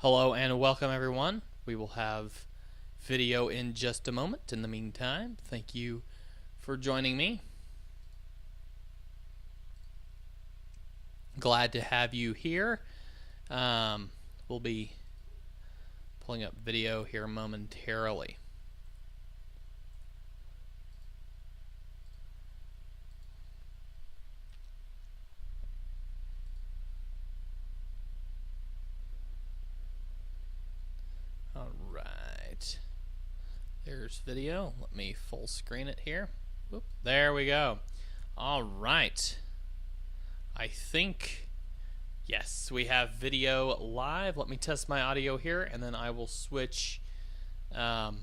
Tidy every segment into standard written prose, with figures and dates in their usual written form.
Hello and welcome everyone. We will have video in just a moment. In the meantime, thank you for joining me. Glad to have you here. We'll be pulling up video here momentarily. Alright, there's video. Let me full screen it here. Whoop, there we go. Alright, I think, yes, we have video live. Let me test my audio here and then I will switch my I'm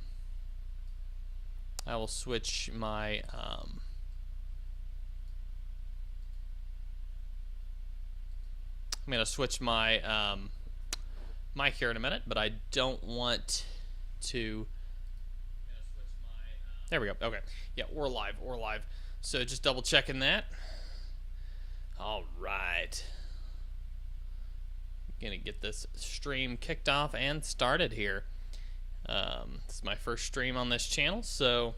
going to switch my mic here in a minute, but I don't want to. There we go. Okay. Yeah, we're live. We're live. So just double checking that. All right. I'm going to get this stream kicked off and started here. This is my first stream on this channel, so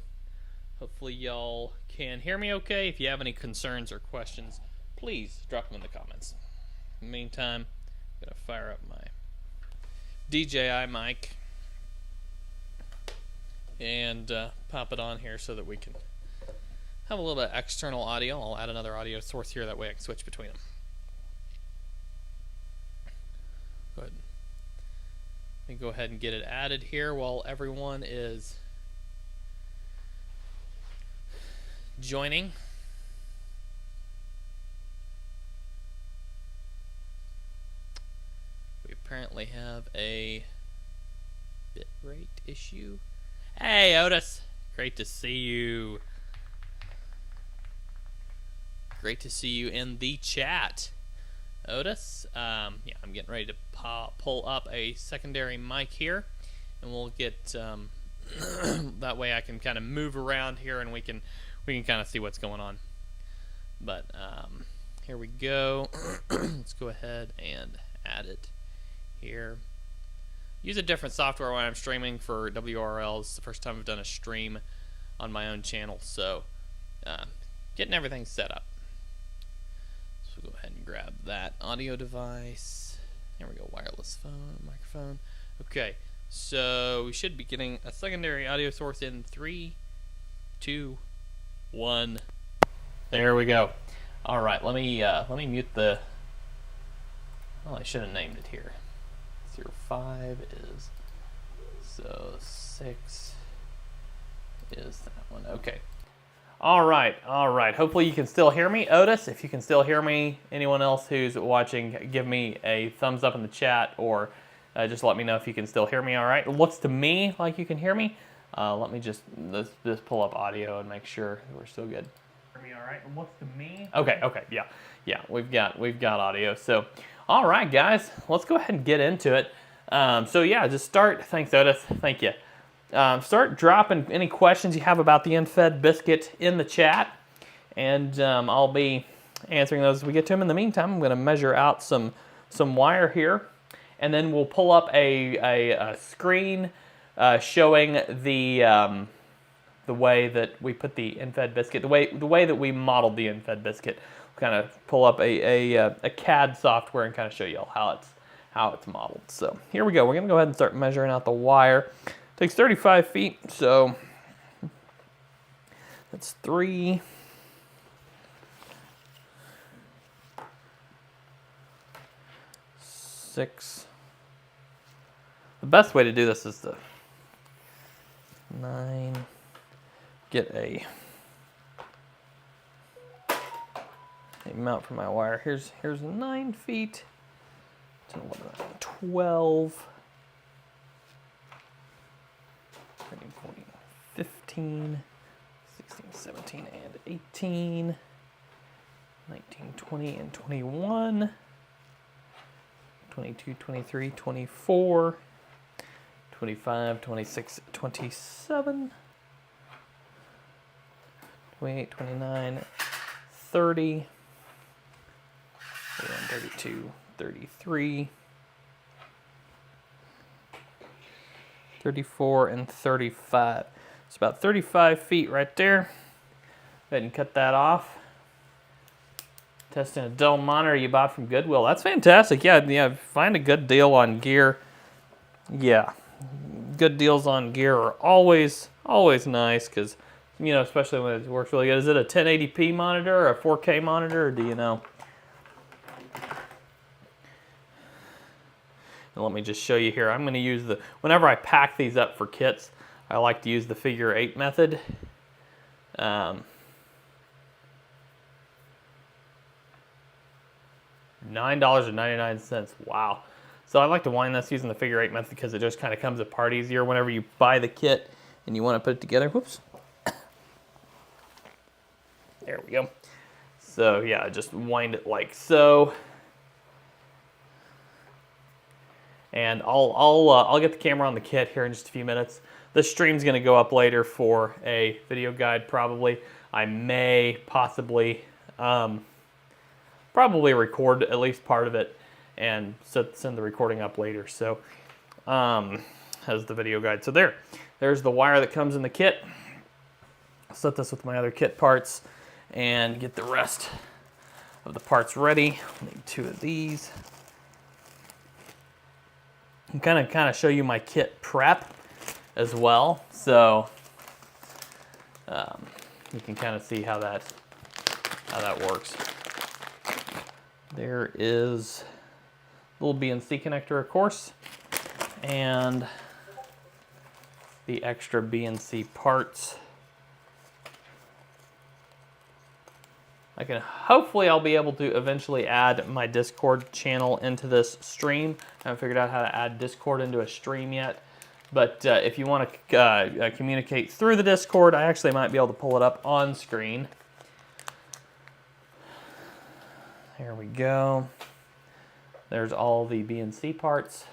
hopefully y'all can hear me okay. If you have any concerns or questions, please drop them in the comments. In the meantime, I'm going to fire up my DJI mic and pop it on here so that we can have a little bit of external audio. I'll add another audio source here, that way I can switch between them. Good. Let me go ahead and get it added here while everyone is joining. We apparently have a bitrate issue. Hey, Otis. Great to see you. Great to see you in the chat, Otis. Yeah, I'm getting ready to pull up a secondary mic here, and we'll get that way I can kind of move around here, and we can kind of see what's going on. But here we go. Let's go ahead and add it here. Use a different software when I'm streaming for WRLs. It's the first time I've done a stream on my own channel, so getting everything set up. So we'll go ahead and grab that audio device. There we go, wireless phone, microphone. Okay, so we should be getting a secondary audio source in 3, 2, 1. There we go. All right, let me mute the. Well, I should have named it here. 05 is, so 6 is that one. Okay. All right. Hopefully you can still hear me. Otis, if you can still hear me, anyone else who's watching, give me a thumbs up in the chat, or just let me know if you can still hear me. All right. It looks to me like you can hear me. Let me just pull up audio and make sure we're still good. Hear me all right? It looks to me. Okay. Yeah. We've got audio. So, all right, guys, let's go ahead and get into it. So yeah, just start. Thanks, Otis. Thank you. Start dropping any questions you have about the N0APX Biscuit in the chat, and I'll be answering those as we get to them. In the meantime, I'm going to measure out some wire here, and then we'll pull up a screen showing the way that we put the N0APX Biscuit, the way that we modeled the N0APX Biscuit. We'll kind of pull up a CAD software and kind of show you all how it's modeled. So here we go. We're going to go ahead and start measuring out the wire. It takes 35 feet, so that's 3, 6. The best way to do this is to 9, get a mount for my wire. Here's 9 feet. 12, 13, 14, 15, 16, 17, and 18, 19, 20, and 21, 22, 23, 24, 25, 26, 27, 28, 29, 30, 31, 32, 33, 34 and 35. It's about 35 feet right there. Go ahead and cut that off. Testing a Dell monitor you bought from Goodwill. That's fantastic. Yeah, find a good deal on gear. Yeah, good deals on gear are always nice because, you know, especially when it works really good. Is it a 1080p monitor or a 4K monitor, or do you know? And let me just show you here. I'm going to use whenever I pack these up for kits, I like to use the figure 8 method. $9.99. Wow. So I like to wind this using the figure 8 method because it just kind of comes apart easier whenever you buy the kit and you want to put it together. Whoops. There we go. So yeah, just wind it like so. And I'll get the camera on the kit here in just a few minutes. This stream's going to go up later for a video guide probably. I may possibly probably record at least part of it and send the recording up later. So as the video guide. So there's the wire that comes in the kit. I'll set this with my other kit parts and get the rest of the parts ready. I need 2 of these. I'm kind of show you my kit prep as well, so you can kind of see how that works. There is a little BNC connector, of course, and the extra BNC parts. Hopefully I'll be able to eventually add my Discord channel into this stream. I haven't figured out how to add Discord into a stream yet. But if you want to communicate through the Discord, I actually might be able to pull it up on screen. There we go. There's all the BNC parts.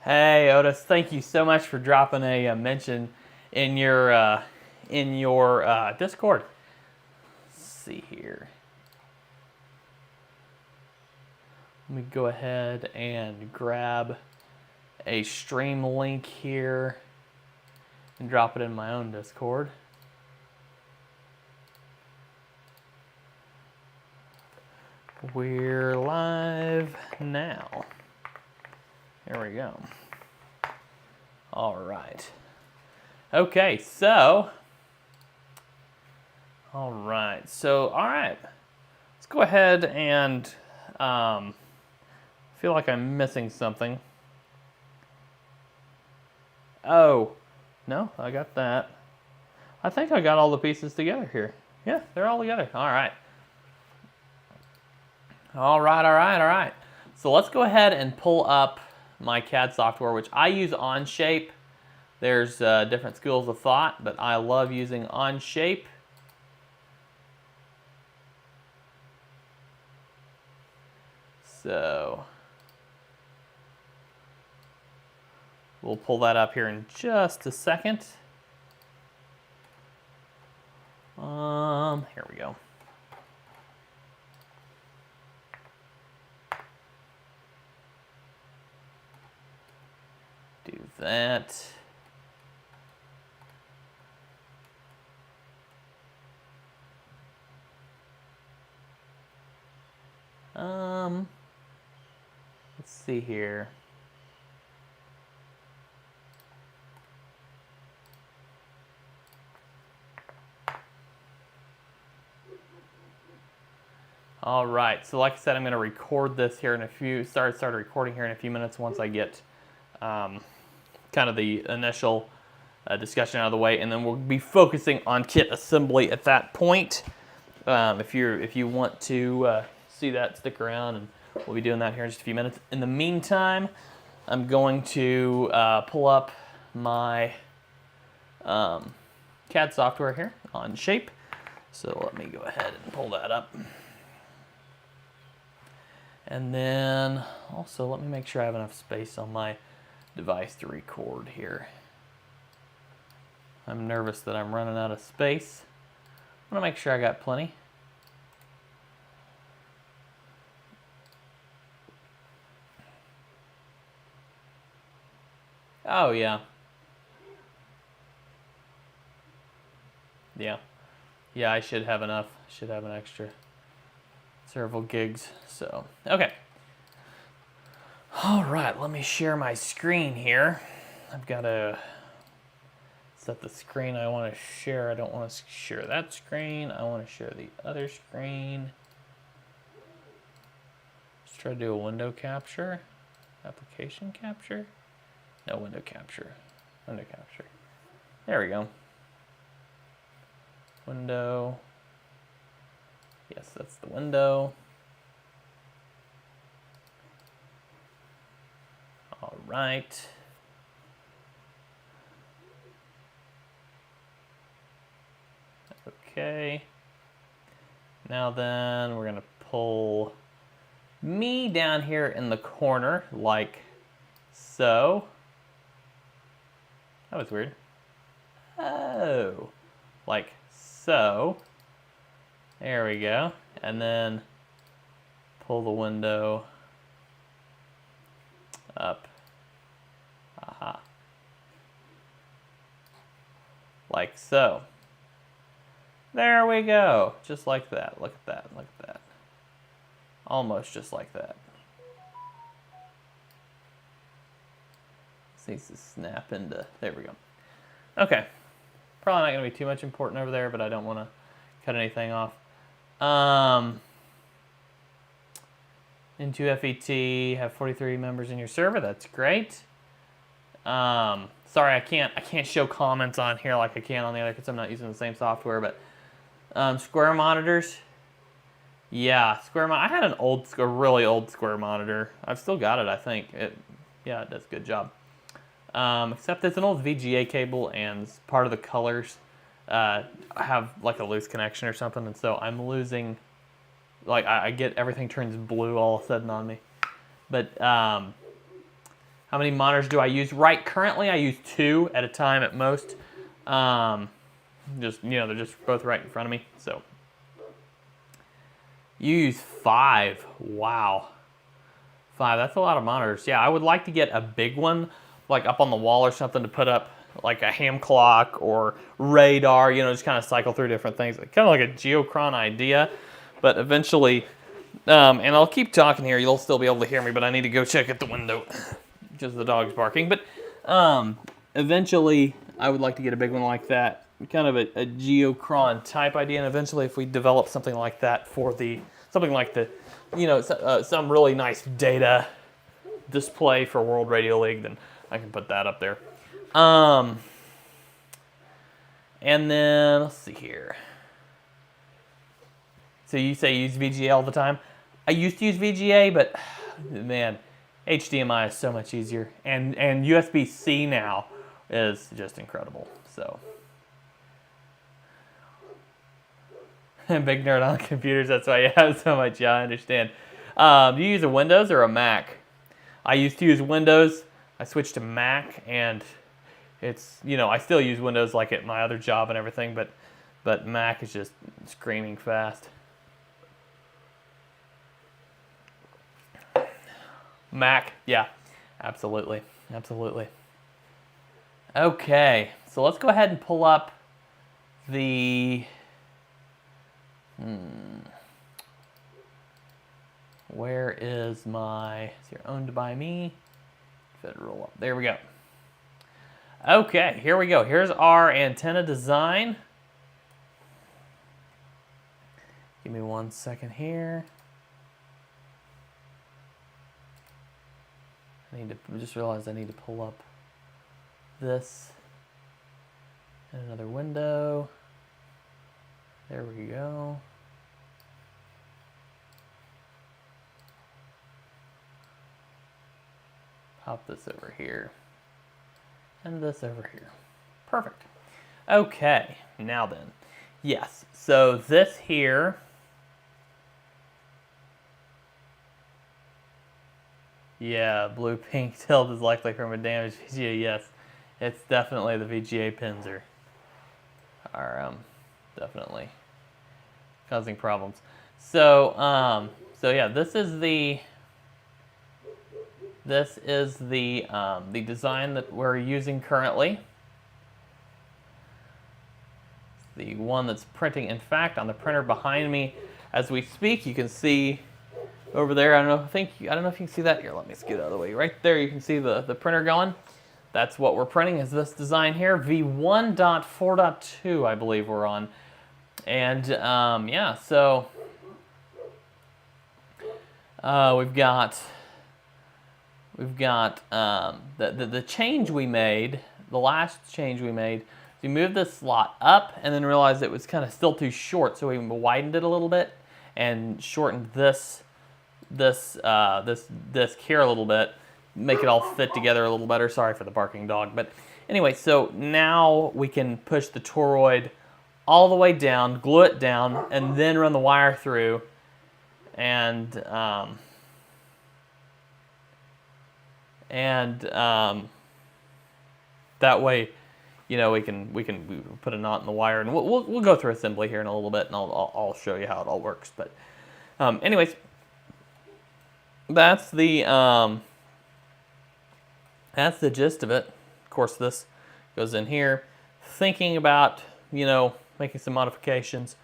Hey Otis, thank you so much for dropping a mention in your Discord. Let's see here. Let me go ahead and grab a stream link here and drop it in my own Discord. We're live now. There we go. All right. Okay, so. All right. Let's go ahead and feel like I'm missing something. Oh, no, I got that. I think I got all the pieces together here. Yeah, they're all together. All right. All right. So let's go ahead and pull up my CAD software, which I use Onshape. There's different schools of thought, but I love using Onshape. So we'll pull that up here in just a second. Here we go. Do that. Let's see here. All right, so like I said, I'm going to record this here in a few, start recording here in a few minutes once I get kind of the initial discussion out of the way, and then we'll be focusing on kit assembly at that point. If you want to see that, stick around, and we'll be doing that here in just a few minutes. In the meantime, I'm going to pull up my CAD software here Onshape. So let me go ahead and pull that up. And then also let me make sure I have enough space on my device to record here. I'm nervous that I'm running out of space. I want to make sure I got plenty. Oh, yeah. Yeah. Yeah, I should have enough. Should have an extra several gigs. So, okay. All right, let me share my screen here. I've got to set the screen I want to share. I don't want to share that screen. I want to share the other screen. Let's try to do a window capture. Application capture? No, window capture. Window capture. There we go. Window. Yes, that's the window. All right. Okay. Now then, we're going to pull me down here in the corner like so. That was weird. Oh, like so. There we go. And then pull the window up. Aha. Like so. There we go. Just like that. Look at that. Look at that. Almost just like that. This needs to snap into... There we go. Okay. Probably not going to be too much important over there, but I don't want to cut anything off. N0APX have 43 members in your server. That's great. Sorry, I can't show comments on here like I can on the other because I'm not using the same software. But square monitors. Yeah, I had a really old square monitor. I've still got it, I think. Yeah, it does a good job. Except it's an old VGA cable and part of the colors have like a loose connection or something, and so I'm losing. Like I get everything turns blue all of a sudden on me. But how many monitors do I use? Right, currently I use 2 at a time at most. Just they're just both right in front of me. So you use 5. Wow, 5. That's a lot of monitors. Yeah, I would like to get a big one, like up on the wall or something, to put up like a ham clock or radar. Just kind of cycle through different things. Kind of like a geochron idea. But eventually, and I'll keep talking here, you'll still be able to hear me, but I need to go check at the window because the dog's barking. But eventually, I would like to get a big one like that, kind of a geochron type idea. And eventually, if we develop something like that for something like some really nice data display for World Radio League, then I can put that up there. And then, let's see here. So you say you use VGA all the time? I used to use VGA, but man, HDMI is so much easier. And USB-C now is just incredible. So, big nerd on computers, that's why you have so much. Yeah, I understand. Do you use a Windows or a Mac? I used to use Windows. I switched to Mac, and it's, I still use Windows like at my other job and everything, but Mac is just screaming fast. Mac, yeah, absolutely, absolutely. Okay, so let's go ahead and pull up the, where is my, you're owned by me, federal up, there we go. Okay, here we go, here's our antenna design. Give me 1 second here. I just realized I need to pull up this and another window. There we go. Pop this over here and this over here. Perfect. Okay, now then. Yes, so this here Yeah, blue pink tilt is likely from a damaged VGA. Yes, it's definitely the VGA pins are definitely causing problems. So so yeah, this is the design that we're using currently. The one that's printing. In fact, on the printer behind me, as we speak, you can see over there. I don't know if you can see that. Here, let me scoot out of the way. Right there, you can see the printer going. That's what we're printing. Is this design here? V1.4.2, I believe we're on. And yeah, so we've got the change we made. The last change we made. We moved this slot up and then realized it was kind of still too short, so we widened it a little bit and shortened this disc here a little bit, make it all fit together a little better. Sorry for the barking dog, but anyway, so now we can push the toroid all the way down, glue it down, and then run the wire through, and that way, you know, we can put a knot in the wire, and we'll go through assembly here in a little bit, and I'll show you how it all works. But anyways, that's the gist of it. Of course, this goes in here. Thinking about, you know, making some modifications,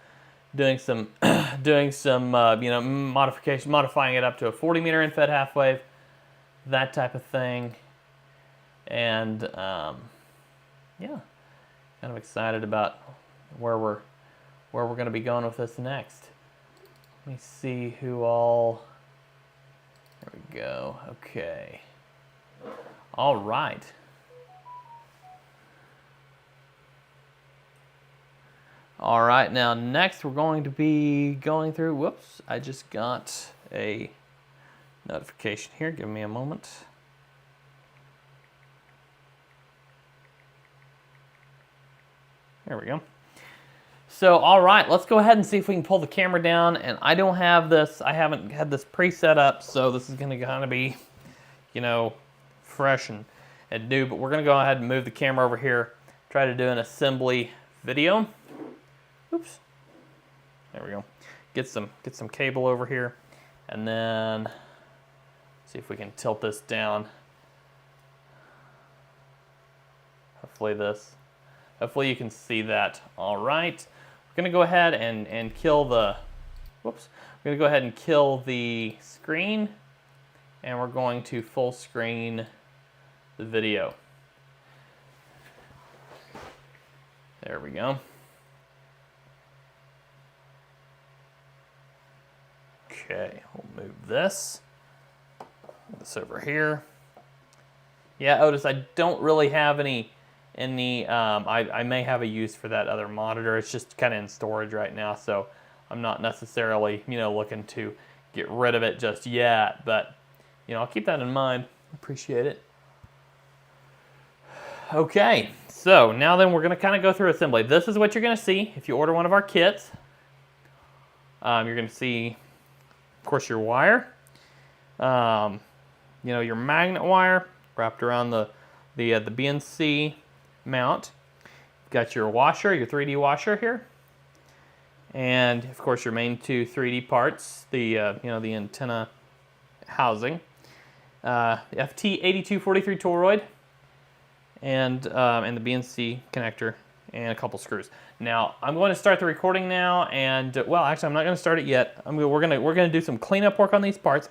doing some you know, modifying it up to a 40 meter N-Fed half wave, that type of thing, and yeah, kind of excited about where we're going to be going with this next. Let me see who all. There we go. Okay. All right. All right. Now next we're going to be going through. Whoops! I just got a notification here. Give me a moment. There we go. So, all right, let's go ahead and see if we can pull the camera down. And I don't have this, I haven't had this pre-set up, so this is gonna kind of be, you know, fresh and new, but we're gonna go ahead and move the camera over here, try to do an assembly video. Oops, there we go. Get some cable over here, and then see if we can tilt this down. Hopefully you can see that. All right, we're gonna go ahead and kill the, whoops. We're gonna go ahead and kill the screen, and we're going to full screen the video. There we go. Okay, we'll move this over here. Yeah, Otis, I don't really have any I may have a use for that other monitor. It's just kind of in storage right now, so I'm not necessarily, you know, looking to get rid of it just yet, but, you know, I'll keep that in mind. Appreciate it. Okay, so now then we're going to kind of go through assembly. This is what you're going to see if you order one of our kits. You're going to see, of course, your wire, you know, your magnet wire wrapped around the BNC mount. You've got your washer, your 3D washer here, and of course your main two 3D parts, the you know, the antenna housing, FT8243 toroid, and the BNC connector, and a couple screws. Now I'm going to start the recording now, and well, actually I'm not going to start it yet. We're gonna do some cleanup work on these parts.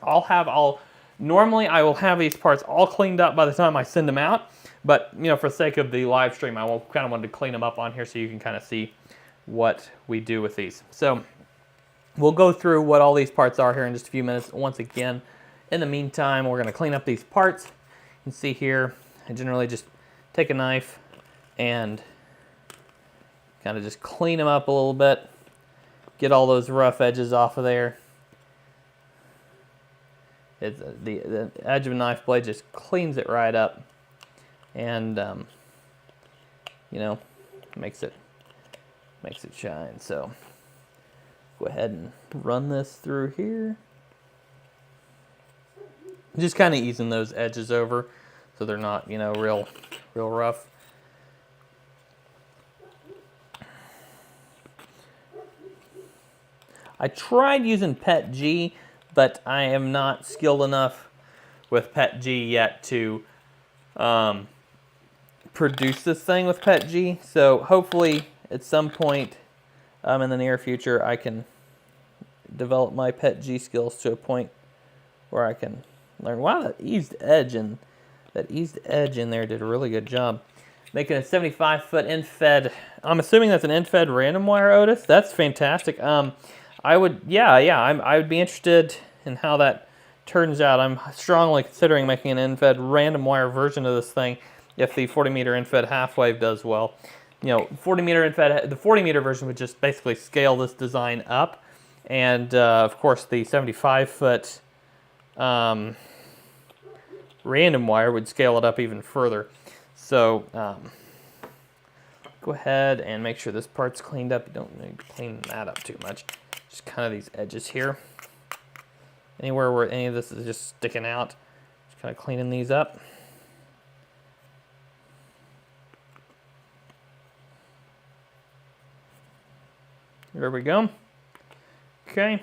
Normally I will have these parts all cleaned up by the time I send them out, but you know, for the sake of the live stream, I kind of wanted to clean them up on here so you can kind of see what we do with these. So we'll go through what all these parts are here in just a few minutes. Once again, in the meantime, we're going to clean up these parts. You can see here, I generally just take a knife and kind of just clean them up a little bit, get all those rough edges off of there. The edge of a knife blade just cleans it right up, and you know, makes it shine. So go ahead and run this through here. Just kind of easing those edges over so they're not, you know, real rough. I tried using PETG, but I am not skilled enough with PETG yet to produce this thing with PETG. So hopefully at some point in the near future I can develop my PETG skills to a point where I can learn. Wow, that eased edge in there did a really good job. Making a 75-foot N-Fed. I'm assuming that's an N-Fed random wire, Otis. That's fantastic. I would be interested in how that turns out. I'm strongly considering making an N-Fed random wire version of this thing if the 40 meter N-Fed half wave does well. You know, 40 meter N-Fed, the 40 meter version would just basically scale this design up, and of course the 75-foot random wire would scale it up even further. So go ahead and make sure this part's cleaned up. You don't need to clean that up too much. Just kind of these edges here. Anywhere where any of this is just sticking out, just kind of cleaning these up. There we go. Okay.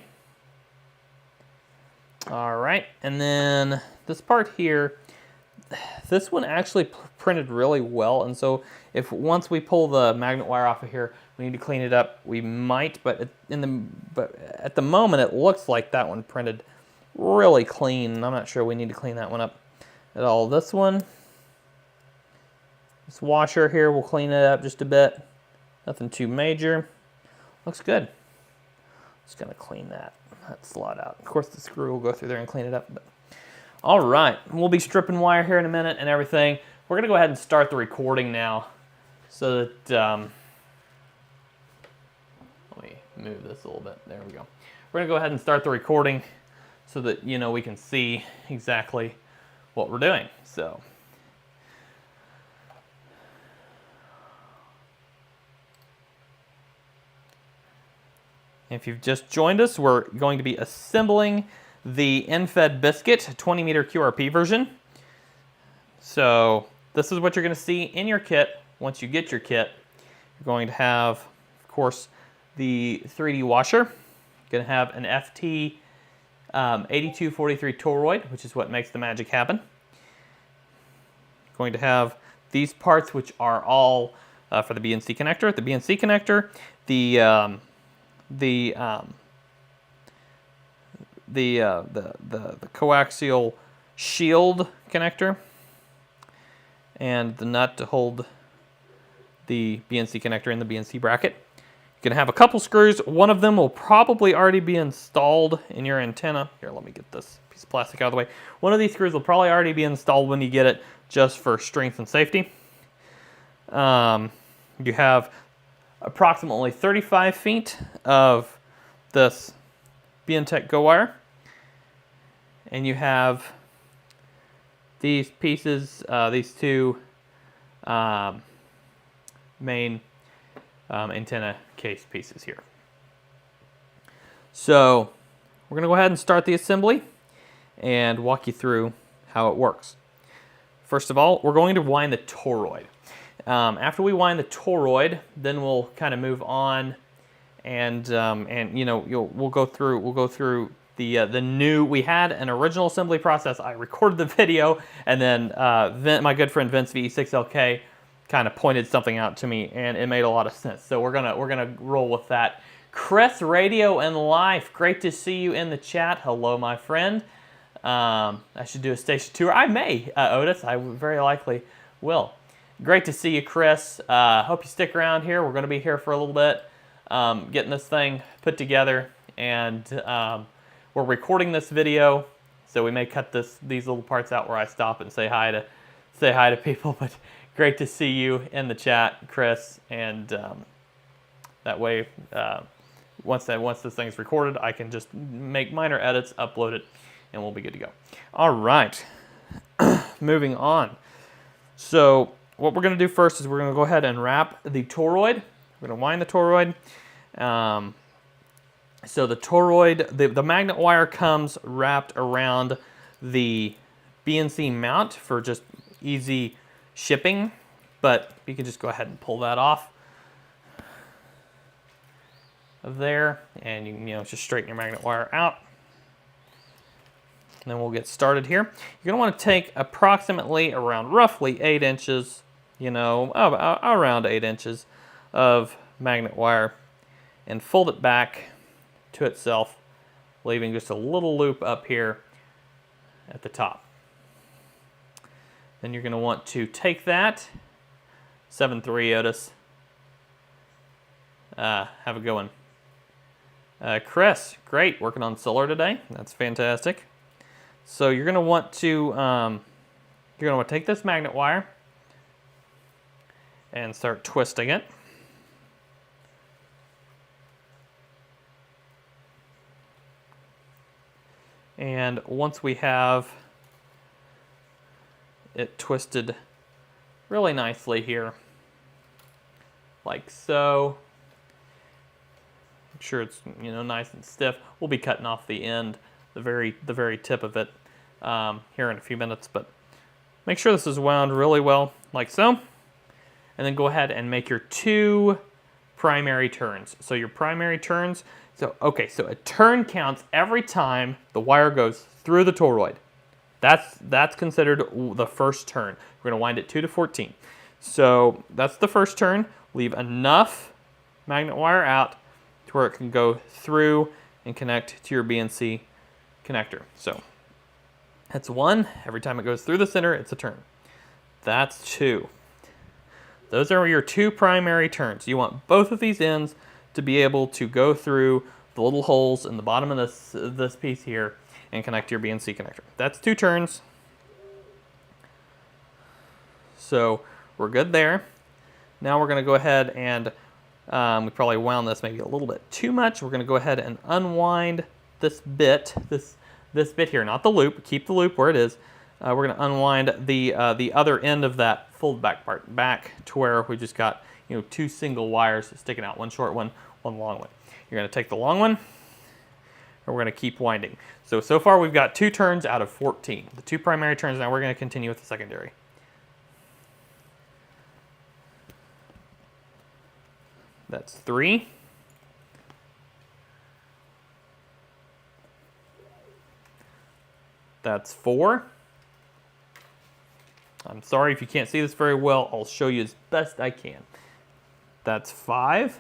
All right, and then this part here, this one actually printed really well, and so if once we pull the magnet wire off of here, we need to clean it up. We might, but at the moment it looks like that one printed really clean. I'm not sure we need to clean that one up at all. This one, this washer here, we'll clean it up just a bit. Nothing too major. Looks good. Just gonna clean that slot out. Of course, the screw will go through there and clean it up. But all right, we'll be stripping wire here in a minute and everything. We're gonna go ahead and start the recording now, so that let me move this a little bit. There we go. We're gonna go ahead and start the recording so that we can see exactly what we're doing. So. If you've just joined us, we're going to be assembling the N-Fed Biscuit 20 meter QRP version. So this is what you're going to see in your kit. Once you get your kit, you're going to have, of course, the 3D washer. You're going to have an FT 8243 toroid, which is what makes the magic happen. You're going to have these parts, which are all for the BNC connector. The BNC connector, the coaxial shield connector, and the nut to hold the BNC connector in the BNC bracket. You're going to have a couple screws. One of them will probably already be installed in your antenna. Here, let me get this piece of plastic out of the way. One of these screws will probably already be installed when you get it, just for strength and safety. You have approximately 35 feet of this BNTech Go wire, and you have these pieces, these two main antenna case pieces here. So we're going to go ahead and start the assembly and walk you through how it works. First of all, we're going to wind the toroid. After we wind the toroid, then we'll kind of move on, and we'll go through the new. We had an original assembly process. I recorded the video, and then my good friend Vince VE6LK kind of pointed something out to me, and it made a lot of sense. So we're gonna roll with that. Chris, Radio and Life, great to see you in the chat. Hello, my friend. I should do a station tour. I may, Otis. I very likely will. Great to see you, Chris. Hope you stick around here. We're going to be here for a little bit, getting this thing put together, and we're recording this video, so we may cut these little parts out where I stop and say hi to people. But great to see you in the chat, Chris, and that way, once this thing's recorded, I can just make minor edits, upload it, and we'll be good to go. All right, moving on. So what we're going to do first is we're going to go ahead and wrap the toroid. We're going to wind the toroid. So the toroid, the magnet wire comes wrapped around the BNC mount for just easy shipping, but you can just go ahead and pull that off of there, and you can just straighten your magnet wire out. And then we'll get started here. You're going to want to take approximately around roughly 8 inches, around 8 inches of magnet wire, and fold it back to itself, leaving just a little loop up here at the top. Then you're going to want to take that, 7-3 Otis. Have a good one. Chris, great, working on solar today. That's fantastic. So you're going to want to take this magnet wire and start twisting it. And once we have it twisted really nicely here, like so, make sure it's nice and stiff. We'll be cutting off the end, the very tip of it here in a few minutes, but make sure this is wound really well, like so, and then go ahead and make your 2 primary turns. So your primary turns. So a turn counts every time the wire goes through the toroid. That's considered the first turn. We're going to wind it 2 to 14. So that's the first turn. Leave enough magnet wire out to where it can go through and connect to your BNC connector. So that's 1. Every time it goes through the center, it's a turn. That's 2. Those are your 2 primary turns. You want both of these ends to be able to go through the little holes in the bottom of this piece here and connect to your BNC connector. That's 2 turns. So we're good there. Now we're going to go ahead and we probably wound this maybe a little bit too much. We're going to go ahead and unwind this bit, this bit here, not the loop. Keep the loop where it is. We're going to unwind the other end of that fold back part back to where we just got 2 single wires sticking out, one short one, one long one. You're going to take the long one, and we're going to keep winding. So far we've got 2 turns out of 14. The 2 primary turns. Now we're going to continue with the secondary. That's 3. That's 4. I'm sorry if you can't see this very well. I'll show you as best I can. That's 5.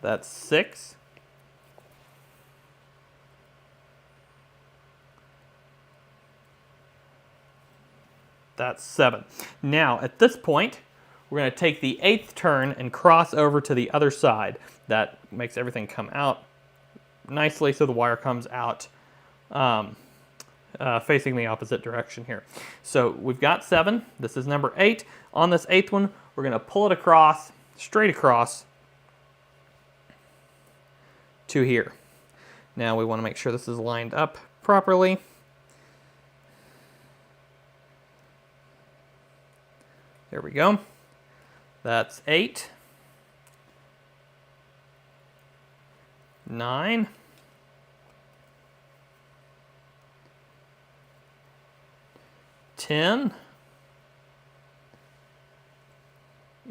That's 6. That's 7. Now, at this point, we're going to take the 8th turn and cross over to the other side. That makes everything come out nicely so the wire comes out facing the opposite direction here. So we've got 7. This is number 8. On this 8th one, we're going to pull it across, straight across to here. Now we want to make sure this is lined up properly. There we go. That's 8. 9. 10.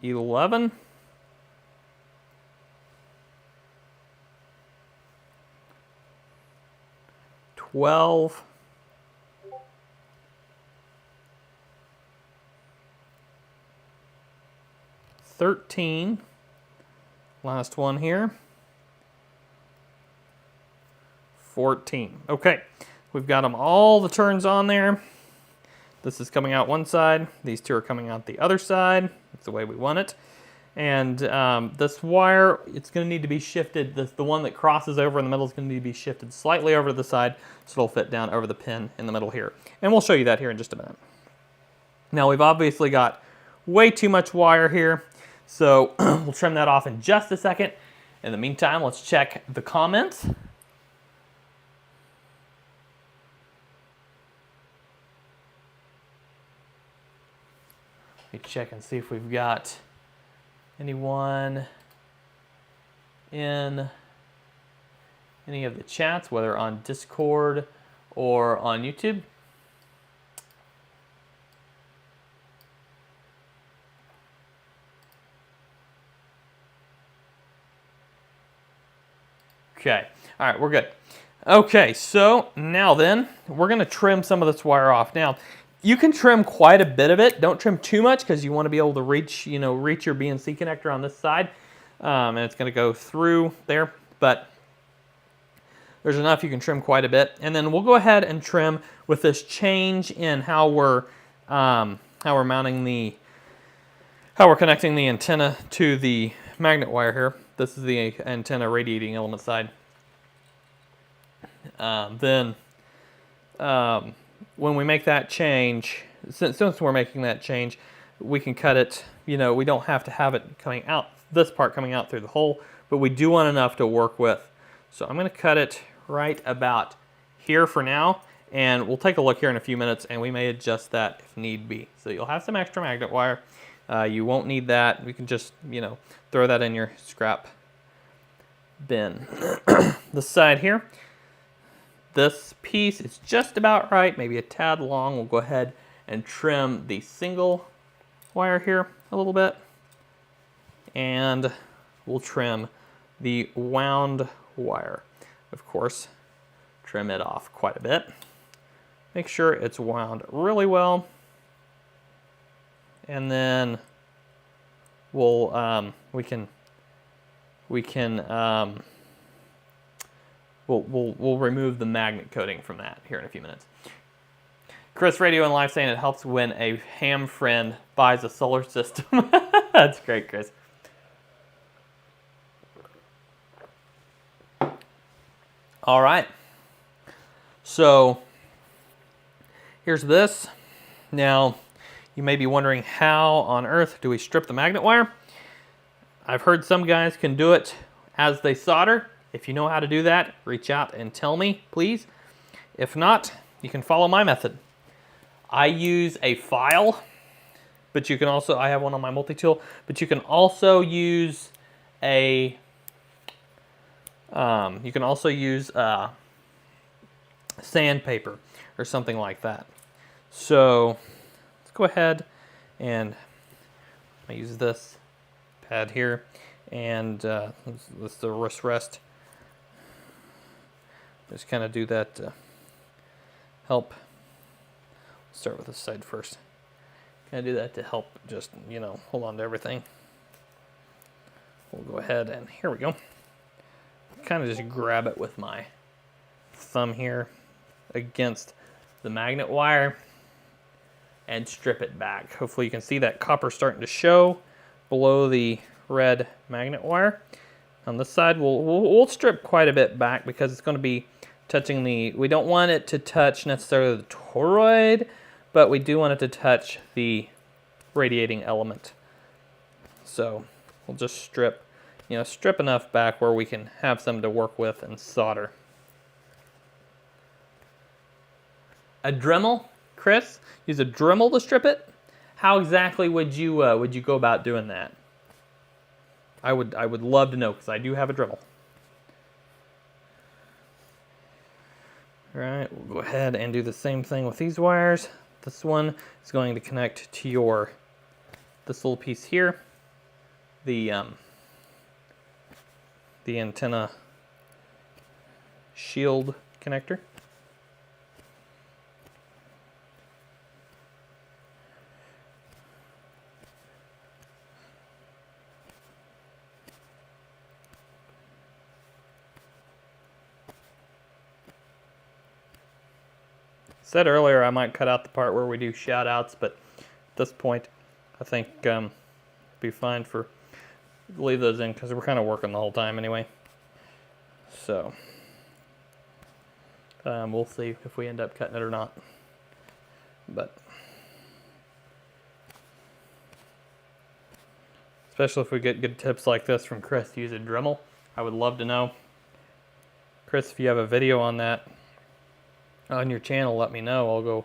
11. 12. 13. Last one here. 14. Okay, we've got them all the turns on there. This is coming out one side. These 2 are coming out the other side. That's the way we want it. And this wire, it's going to need to be shifted. The one that crosses over in the middle is going to need to be shifted slightly over to the side so it'll fit down over the pin in the middle here. And we'll show you that here in just a minute. Now we've obviously got way too much wire here, so we'll trim that off in just a second. In the meantime, let's check the comments. Let me check and see if we've got anyone in any of the chats, whether on Discord or on YouTube. Okay, all right, we're good. Okay, so now then, we're gonna trim some of this wire off. Now, you can trim quite a bit of it. Don't trim too much because you want to be able to reach, reach your BNC connector on this side, and it's gonna go through there. But there's enough you can trim quite a bit, and then we'll go ahead and trim with this change in how we're mounting how we're connecting the antenna to the magnet wire here. This is the antenna radiating element side. When we make that change, since we're making that change, we can cut it, we don't have to have it coming out, this part coming out through the hole, but we do want enough to work with. So I'm going to cut it right about here for now, and we'll take a look here in a few minutes, and we may adjust that if need be. So you'll have some extra magnet wire. You won't need that. We can just, throw that in your scrap bin. The side here, this piece is just about right, maybe a tad long. We'll go ahead and trim the single wire here a little bit, and we'll trim the wound wire. Of course, trim it off quite a bit. Make sure it's wound really well, and then we'll we'll remove the magnet coating from that here in a few minutes. Chris Radio and Live saying it helps when a ham friend buys a solar system. That's great, Chris. All right. So here's this. Now, you may be wondering, how on earth do we strip the magnet wire? I've heard some guys can do it as they solder. If you know how to do that, reach out and tell me, please. If not, you can follow my method. I use a file, but you can also, I have one on my multi-tool, but you can also use a, sandpaper or something like that. So let's go ahead and I use this pad here, and let's the rest. Just kind of do that to help. Start with this side first. Kind of do that to help just, hold on to everything. We'll go ahead and here we go. Kind of just grab it with my thumb here against the magnet wire and strip it back. Hopefully you can see that copper starting to show below the red magnet wire. On this side, we'll strip quite a bit back because it's going to be touching we don't want it to touch necessarily the toroid, but we do want it to touch the radiating element. So we'll just strip enough back where we can have some to work with and solder. A Dremel, Chris? Use a Dremel to strip it? How exactly would you go about doing that? I would love to know, because I do have a Dremel. All right, we'll go ahead and do the same thing with these wires. This one is going to connect to this little piece here, the antenna shield connector. Said earlier I might cut out the part where we do shout outs, but at this point I think it'd be fine for leave those in because we're kind of working the whole time anyway. So we'll see if we end up cutting it or not. But especially if we get good tips like this from Chris to use a Dremel, I would love to know. Chris, if you have a video on that on your channel, let me know. I'll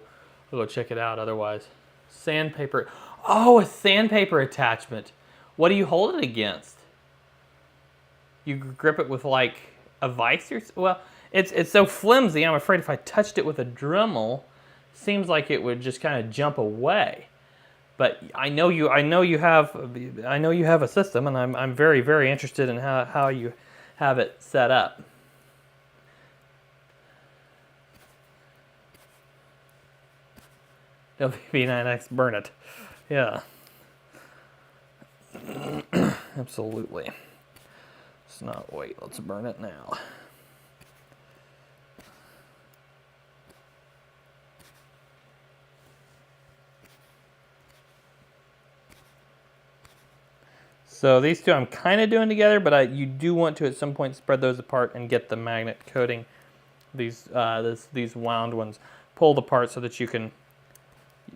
go check it out. Otherwise, sandpaper. Oh, a sandpaper attachment. What do you hold it against? you grip it with like a vise or well, it's so flimsy. I'm afraid if I touched it with a Dremel, seems like it would just kind of jump away. But I know you have a system, and I'm very, very interested in how you have it set up. N0APX, burn it. Yeah. Absolutely. Let's not wait, let's burn it now. So these two I'm kind of doing together, but you do want to at some point spread those apart and get the magnet coating, these wound ones pulled apart so that you can,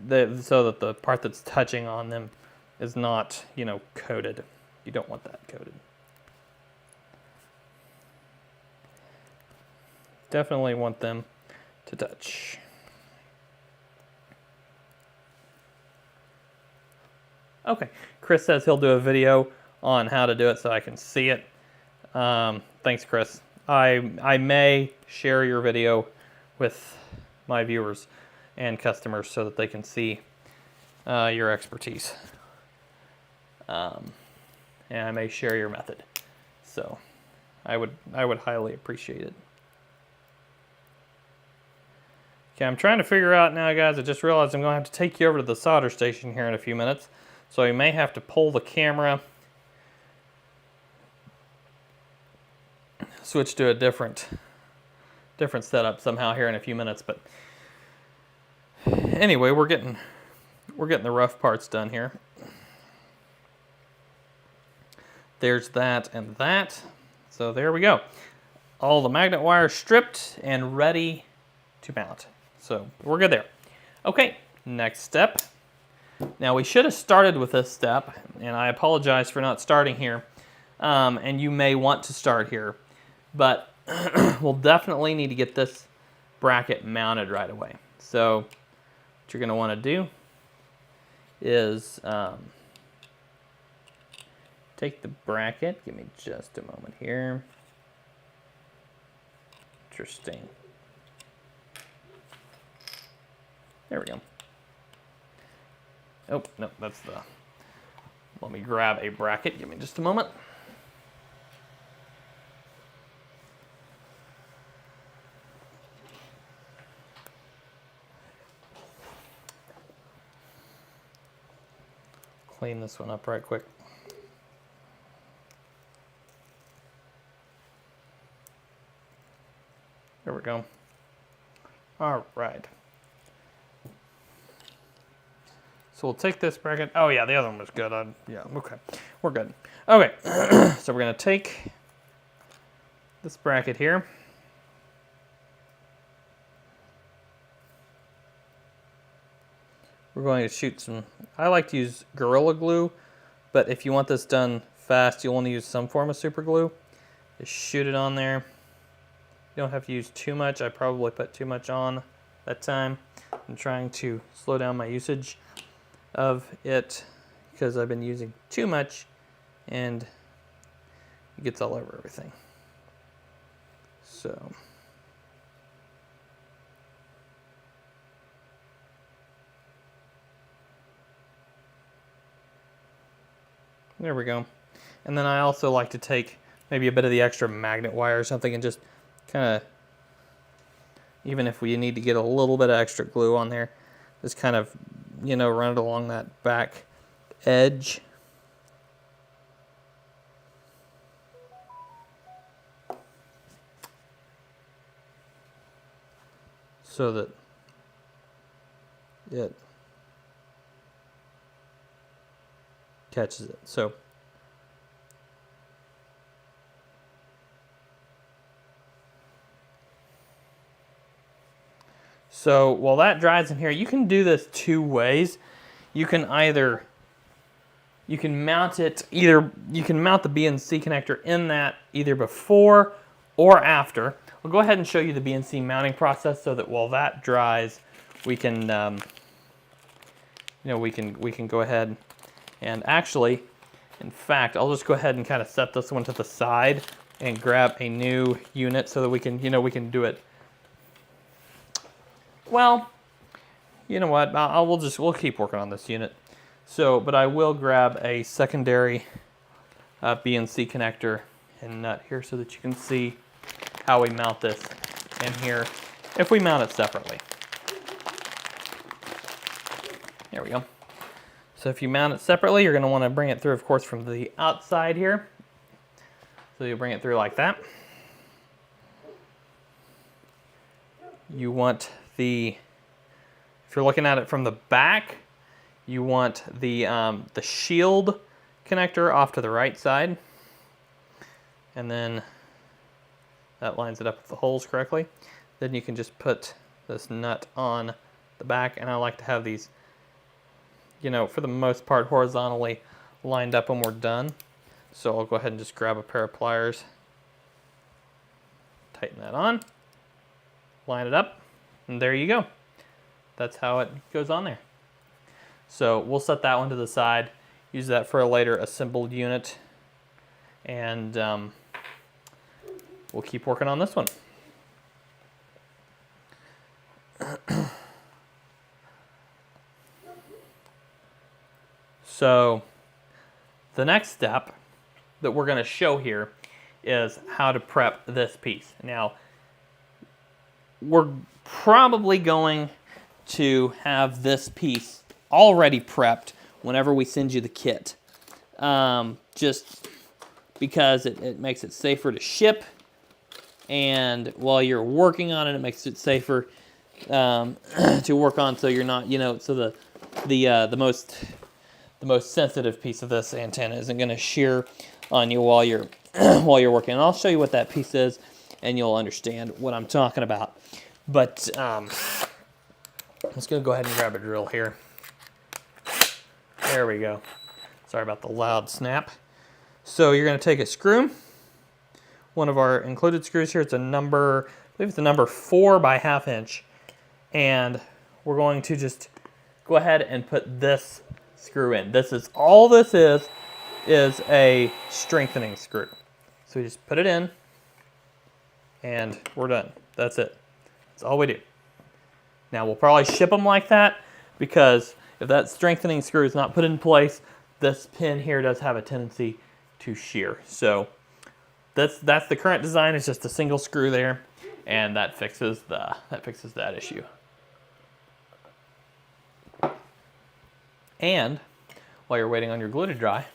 so that the part that's touching on them is not, you know, coated. You don't want that coated. Definitely want them to touch. Okay, Chris says he'll do a video on how to do it so I can see it. Thanks, Chris. I may share your video with my viewers and customers so that they can see your expertise. And I may share your method. So I would highly appreciate it. Okay, I'm trying to figure out now, guys. I just realized I'm going to have to take you over to the solder station here in a few minutes. So you may have to pull the camera, switch to a different setup somehow here in a few minutes. But anyway, we're getting the rough parts done here. There's that and that. So there we go. All the magnet wire stripped and ready to mount. So we're good there. Okay, next step. Now we should have started with this step, and I apologize for not starting here. And you may want to start here, but we'll definitely need to get this bracket mounted right away. So what you're going to want to do is take the bracket. Give me just a moment here. Interesting. There we go. Oh, no, that's the... Let me grab a bracket. Give me just a moment. Clean this one up right quick. There we go. All right. So we'll take this bracket. Oh yeah, the other one was good. Yeah, okay. We're good. Okay, so we're gonna take this bracket here. We're going to shoot some, I like to use Gorilla Glue, but if you want this done fast, you'll want to use some form of super glue. Just shoot it on there. You don't have to use too much. I probably put too much on that time. I'm trying to slow down my usage of it because I've been using too much and it gets all over everything. So there we go. And then I also like to take maybe a bit of the extra magnet wire or something and just kind of, even if we need to get a little bit of extra glue on there, just kind of, you know, run it along that back edge. So that it catches it. So while that dries in here, you can do this two ways. You can mount it either, you can mount the BNC connector in that either before or after. I'll go ahead and show you the BNC mounting process so that while that dries, we can, you know, we can go ahead and actually In fact, I'll just go ahead and kind of set this one to the side and grab a new unit so that we can, we can do it. Well, you know what? We'll keep working on this unit. So, but I will grab a secondary BNC connector and nut here so that you can see how we mount this in here if we mount it separately. There we go. So if you mount it separately, you're going to want to bring it through, of course, from the outside here. So you bring it through like that. You want if you're looking at it from the back, you want the shield connector off to the right side. And then that lines it up with the holes correctly. Then you can just put this nut on the back, and I like to have these, for the most part, horizontally lined up when we're done. So I'll go ahead and just grab a pair of pliers, tighten that on, line it up, and there you go. That's how it goes on there. So we'll set that one to the side, use that for a later assembled unit, and we'll keep working on this one. So the next step that we're going to show here is how to prep this piece. Now, we're probably going to have this piece already prepped whenever we send you the kit, just because it makes it safer to ship, and while you're working on it, it makes it safer to work on, so you're not, so the most sensitive piece of this antenna isn't going to shear on you while you're working. And I'll show you what that piece is, and you'll understand what I'm talking about. But I'm just going to go ahead and grab a drill here. There we go. Sorry about the loud snap. So you're going to take a screw, one of our included screws here. It's a number, I believe it's a number 4 by 1/2 inch, and we're going to just go ahead and put this screw in. This is all this is a strengthening screw. So we just put it in, and we're done. That's it. That's all we do. Now we'll probably ship them like that, because if that strengthening screw is not put in place, this pin here does have a tendency to shear. So that's the current design. It's just a single screw there, and that fixes that issue. And while you're waiting on your glue to dry,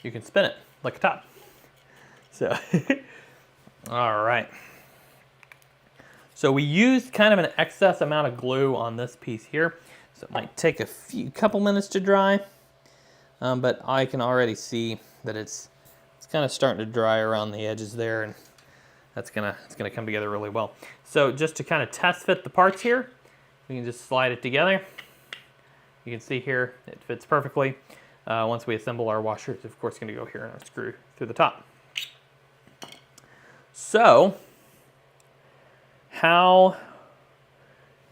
you can spin it like a top. So, all right. So we used kind of an excess amount of glue on this piece here, so it might take a couple minutes to dry, but I can already see that it's kind of starting to dry around the edges there, and it's gonna come together really well. So just to kind of test fit the parts here, we can just slide it together. You can see here it fits perfectly. Once we assemble our washer, it's of course going to go here and our screw through the top. So how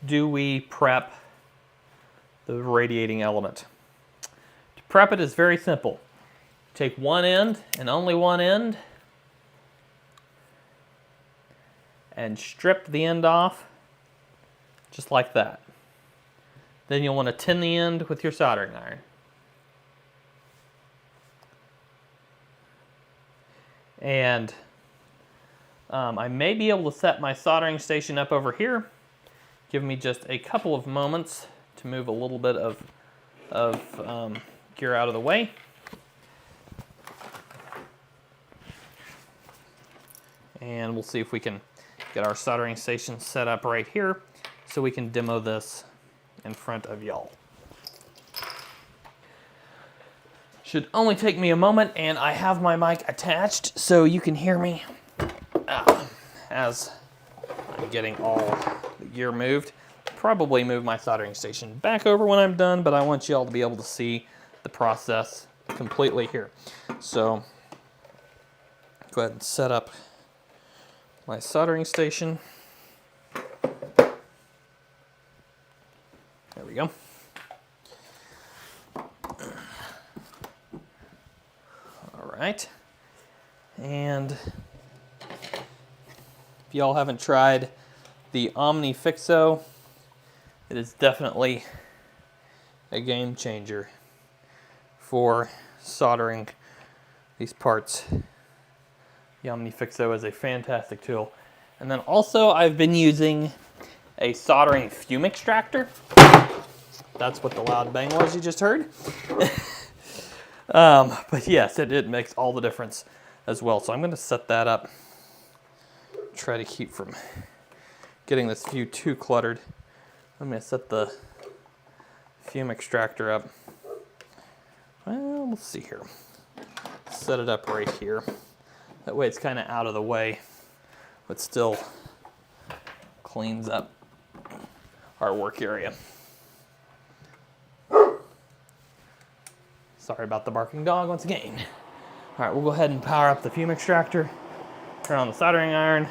do we prep the radiating element? To prep it is very simple. Take one end and only one end, and strip the end off just like that. Then you'll want to tin the end with your soldering iron. And I may be able to set my soldering station up over here. Give me just a couple of moments to move a little bit of gear out of the way. And we'll see if we can get our soldering station set up right here so we can demo this in front of y'all. Should only take me a moment, and I have my mic attached so you can hear me as I'm getting all the gear moved. Probably move my soldering station back over when I'm done, but I want you all to be able to see the process completely here. So go ahead and set up my soldering station. There we go. right. And if y'all haven't tried the N0APX, it is definitely a game changer for soldering these parts. The N0APX is a fantastic tool. And then also I've been using a soldering fume extractor. That's what the loud bang was you just heard. But yes, it makes all the difference as well. So I'm going to set that up. Try to keep from getting this view too cluttered. I'm going to set the fume extractor up. Well, let's see here. Set it up right here. That way it's kind of out of the way, but still cleans up our work area. Sorry about the barking dog once again. All right, we'll go ahead and power up the fume extractor, turn on the soldering iron,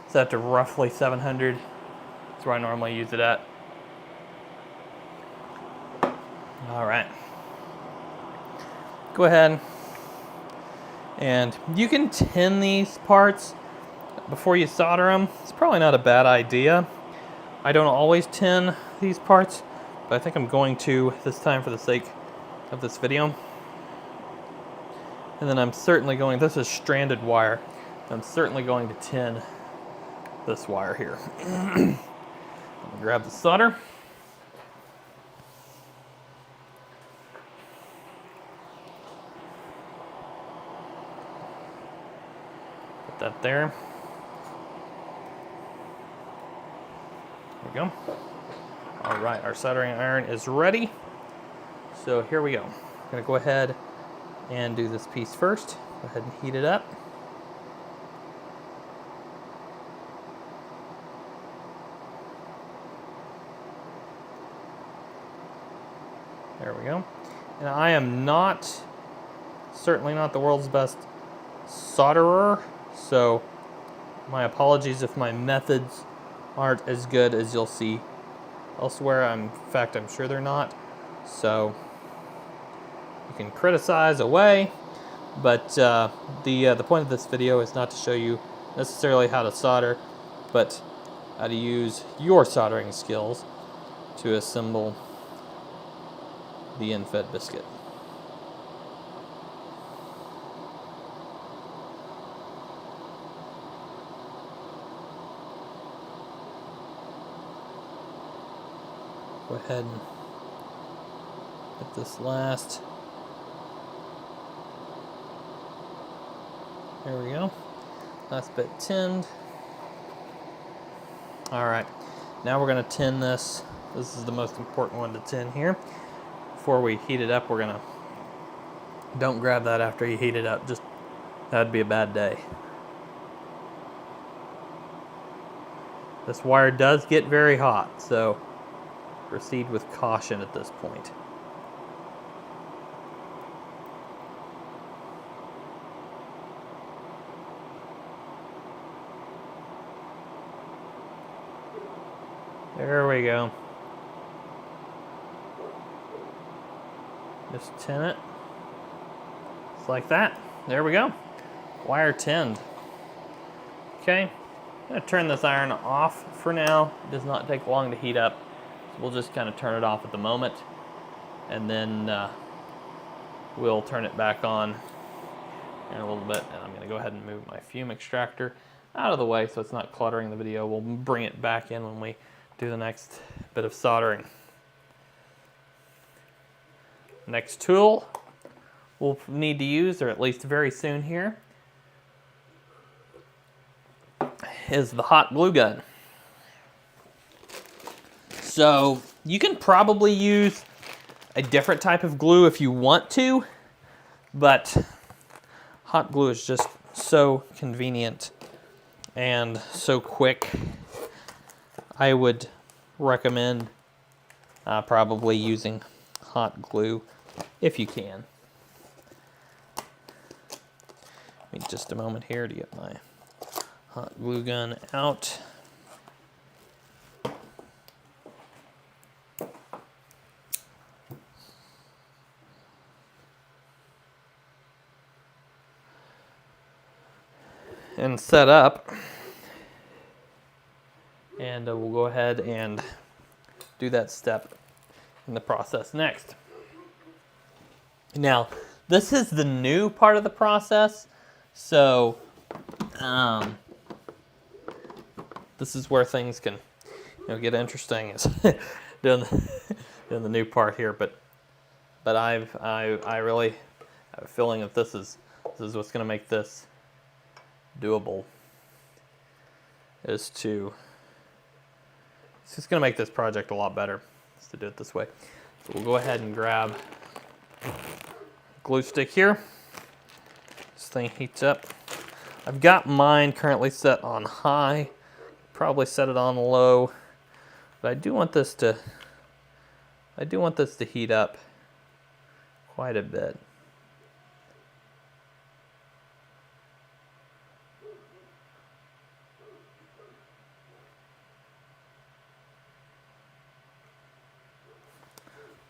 set it to roughly 700. That's where I normally use it at. All right. Go ahead and you can tin these parts before you solder them. It's probably not a bad idea. I don't always tin these parts, but I think I'm going to this time for the sake of this video. And then I'm certainly going, this is stranded wire, I'm certainly going to tin this wire here. I'm gonna grab the solder. Put that there. There we go. All right, our soldering iron is ready. So here we go. I'm gonna go ahead and do this piece first. Go ahead and heat it up. There we go. And I am certainly not the world's best solderer, so my apologies if my methods aren't as good as you'll see elsewhere. In fact, I'm sure they're not. So you can criticize away, but the point of this video is not to show you necessarily how to solder, but how to use your soldering skills to assemble the N0APX biscuit. Go ahead and get this last. There we go. Last bit tinned. All right, now we're going to tin this. This is the most important one to tin here. Before we heat it up, don't grab that after you heat it up. Just, that'd be a bad day. This wire does get very hot, so proceed with caution at this point. There we go. Just tin it. Just like that. There we go. Wire tinned. Okay. I'm going to turn this iron off for now. It does not take long to heat up. So we'll just kind of turn it off at the moment. And then we'll turn it back on in a little bit. And I'm going to go ahead and move my fume extractor out of the way so it's not cluttering the video. We'll bring it back in when we do the next bit of soldering. Next tool we'll need to use, or at least very soon here, is the hot glue gun. So you can probably use a different type of glue if you want to, but hot glue is just so convenient and so quick. I would recommend probably using hot glue if you can. Give me just a moment here to get my hot glue gun out. and set up. And we'll go ahead and do that step in the process next. Now, this is the new part of the process, so this is where things can, get interesting. Is doing the new part here, but I really have a feeling that this is what's going to make this doable. It's just going to make this project a lot better, is to do it this way. So we'll go ahead and grab a glue stick here. This thing heats up. I've got mine currently set on high. Probably set it on low, but I do want this to heat up quite a bit.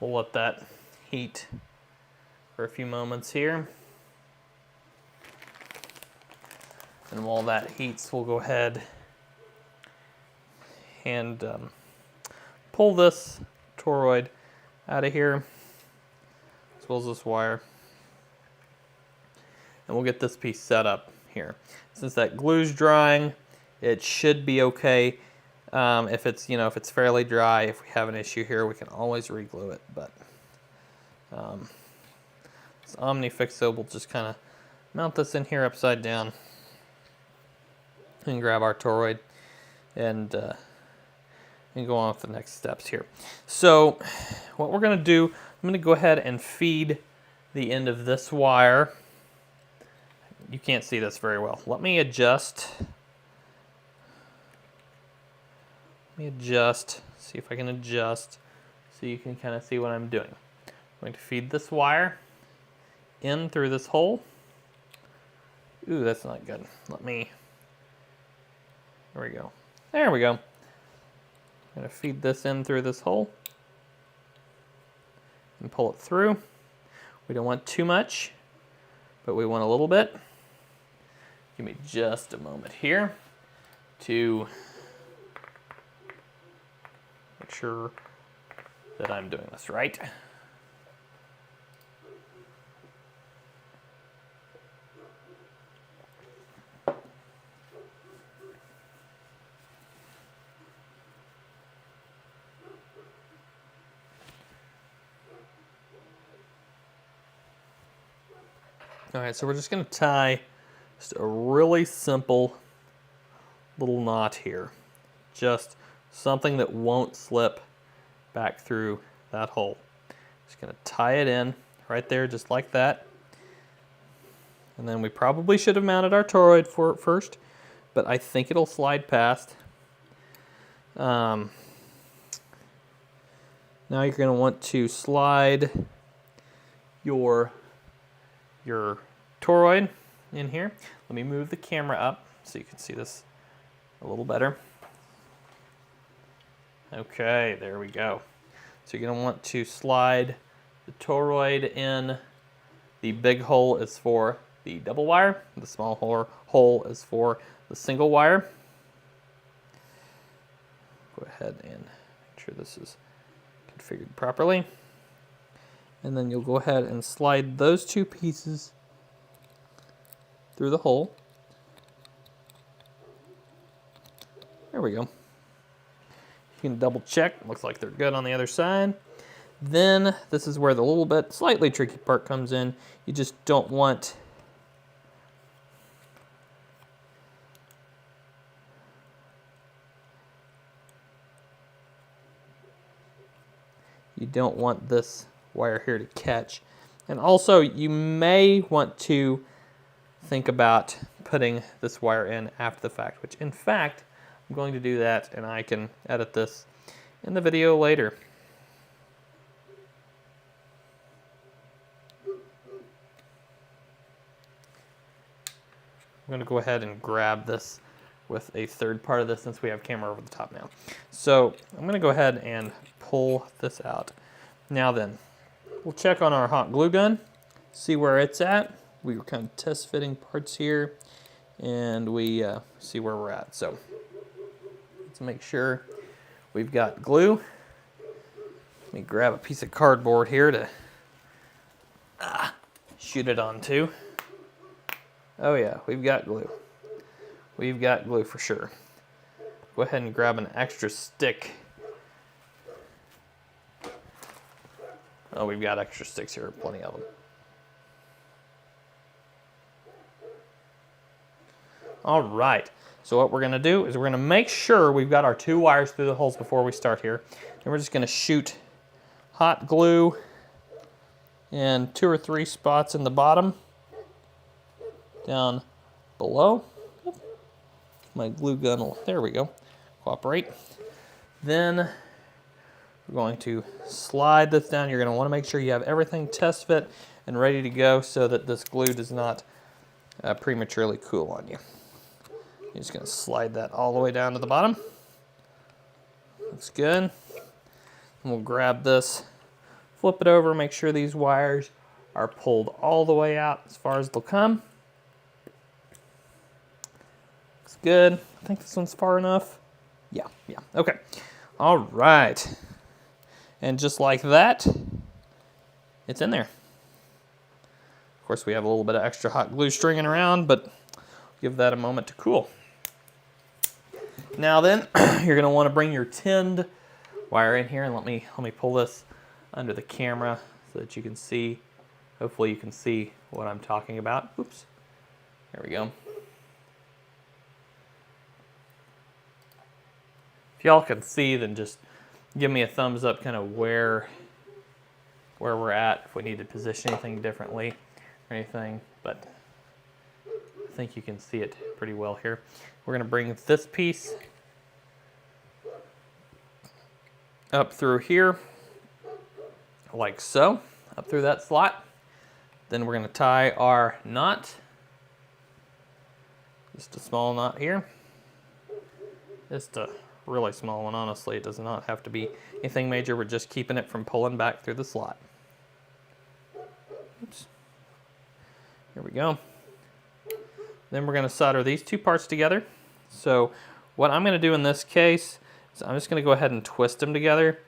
We'll let that heat for a few moments here. And while that heats, we'll go ahead and pull this toroid out of here, as well as this wire. And we'll get this piece set up here. Since that glue's drying, it should be okay. If it's fairly dry, if we have an issue here, we can always re-glue it. But this OmniFixo will just kind of mount this in here upside down and grab our toroid and go on with the next steps here. So what we're going to do, I'm going to go ahead and feed the end of this wire. You can't see this very well. Let me adjust. See if I can adjust so you can kind of see what I'm doing. I'm going to feed this wire in through this hole. Ooh, that's not good. There we go. There we go. I'm going to feed this in through this hole and pull it through. We don't want too much, but we want a little bit. Give me just a moment here to make sure that I'm doing this right. All right, so we're just going to tie just a really simple little knot here. Just something that won't slip back through that hole. Just going to tie it in right there, just like that. And then we probably should have mounted our toroid for it first, but I think it'll slide past. Now you're going to want to slide your toroid in here. Let me move the camera up so you can see this a little better. Okay, there we go. So you're going to want to slide the toroid in. The big hole is for the double wire. The small hole is for the single wire. Go ahead and make sure this is configured properly. And then you'll go ahead and slide those two pieces through the hole. There we go. You can double check. Looks like they're good on the other side. Then this is where the little bit slightly tricky part comes in. You just don't want this wire here to catch. And also you may want to think about putting this wire in after the fact, which in fact I'm going to do that, and I can edit this in the video later. I'm going to go ahead and grab this with a third part of this since we have camera over the top now. So I'm going to go ahead and pull this out. Now then, we'll check on our hot glue gun, see where it's at. We were kind of test fitting parts here. and we see where we're at. So let's make sure we've got glue. Let me grab a piece of cardboard here to shoot it onto. Oh yeah, we've got glue. We've got glue for sure. Go ahead and grab an extra stick. Oh, we've got extra sticks here, plenty of them. All right, so what we're gonna do is we're gonna make sure we've got our 2 wires through the holes before we start here. And we're just gonna shoot hot glue in 2 or 3 spots in the bottom, down below. My glue gun will, there we go, cooperate. Then we're going to slide this down. You're going to want to make sure you have everything test fit and ready to go so that this glue does not prematurely cool on you. You're just going to slide that all the way down to the bottom. Looks good. And we'll grab this, flip it over, make sure these wires are pulled all the way out as far as they'll come. Looks good. I think this one's far enough. Yeah, okay. All right. And just like that, it's in there. Of course, we have a little bit of extra hot glue stringing around, but give that a moment to cool. Now then, you're going to want to bring your tinned wire in here, and let me pull this under the camera so that you can see. Hopefully you can see what I'm talking about. Oops. There we go. If y'all can see, then just give me a thumbs up kind of where we're at, if we need to position anything differently or anything, but I think you can see it pretty well here. We're going to bring this piece up through here, like so, up through that slot. Then we're going to tie our knot, just a small knot here, just a really small one, honestly. It does not have to be anything major. We're just keeping it from pulling back through the slot. Oops. Here we go. Then we're going to solder these 2 parts together. So what I'm going to do in this case is I'm just going to go ahead and twist them together,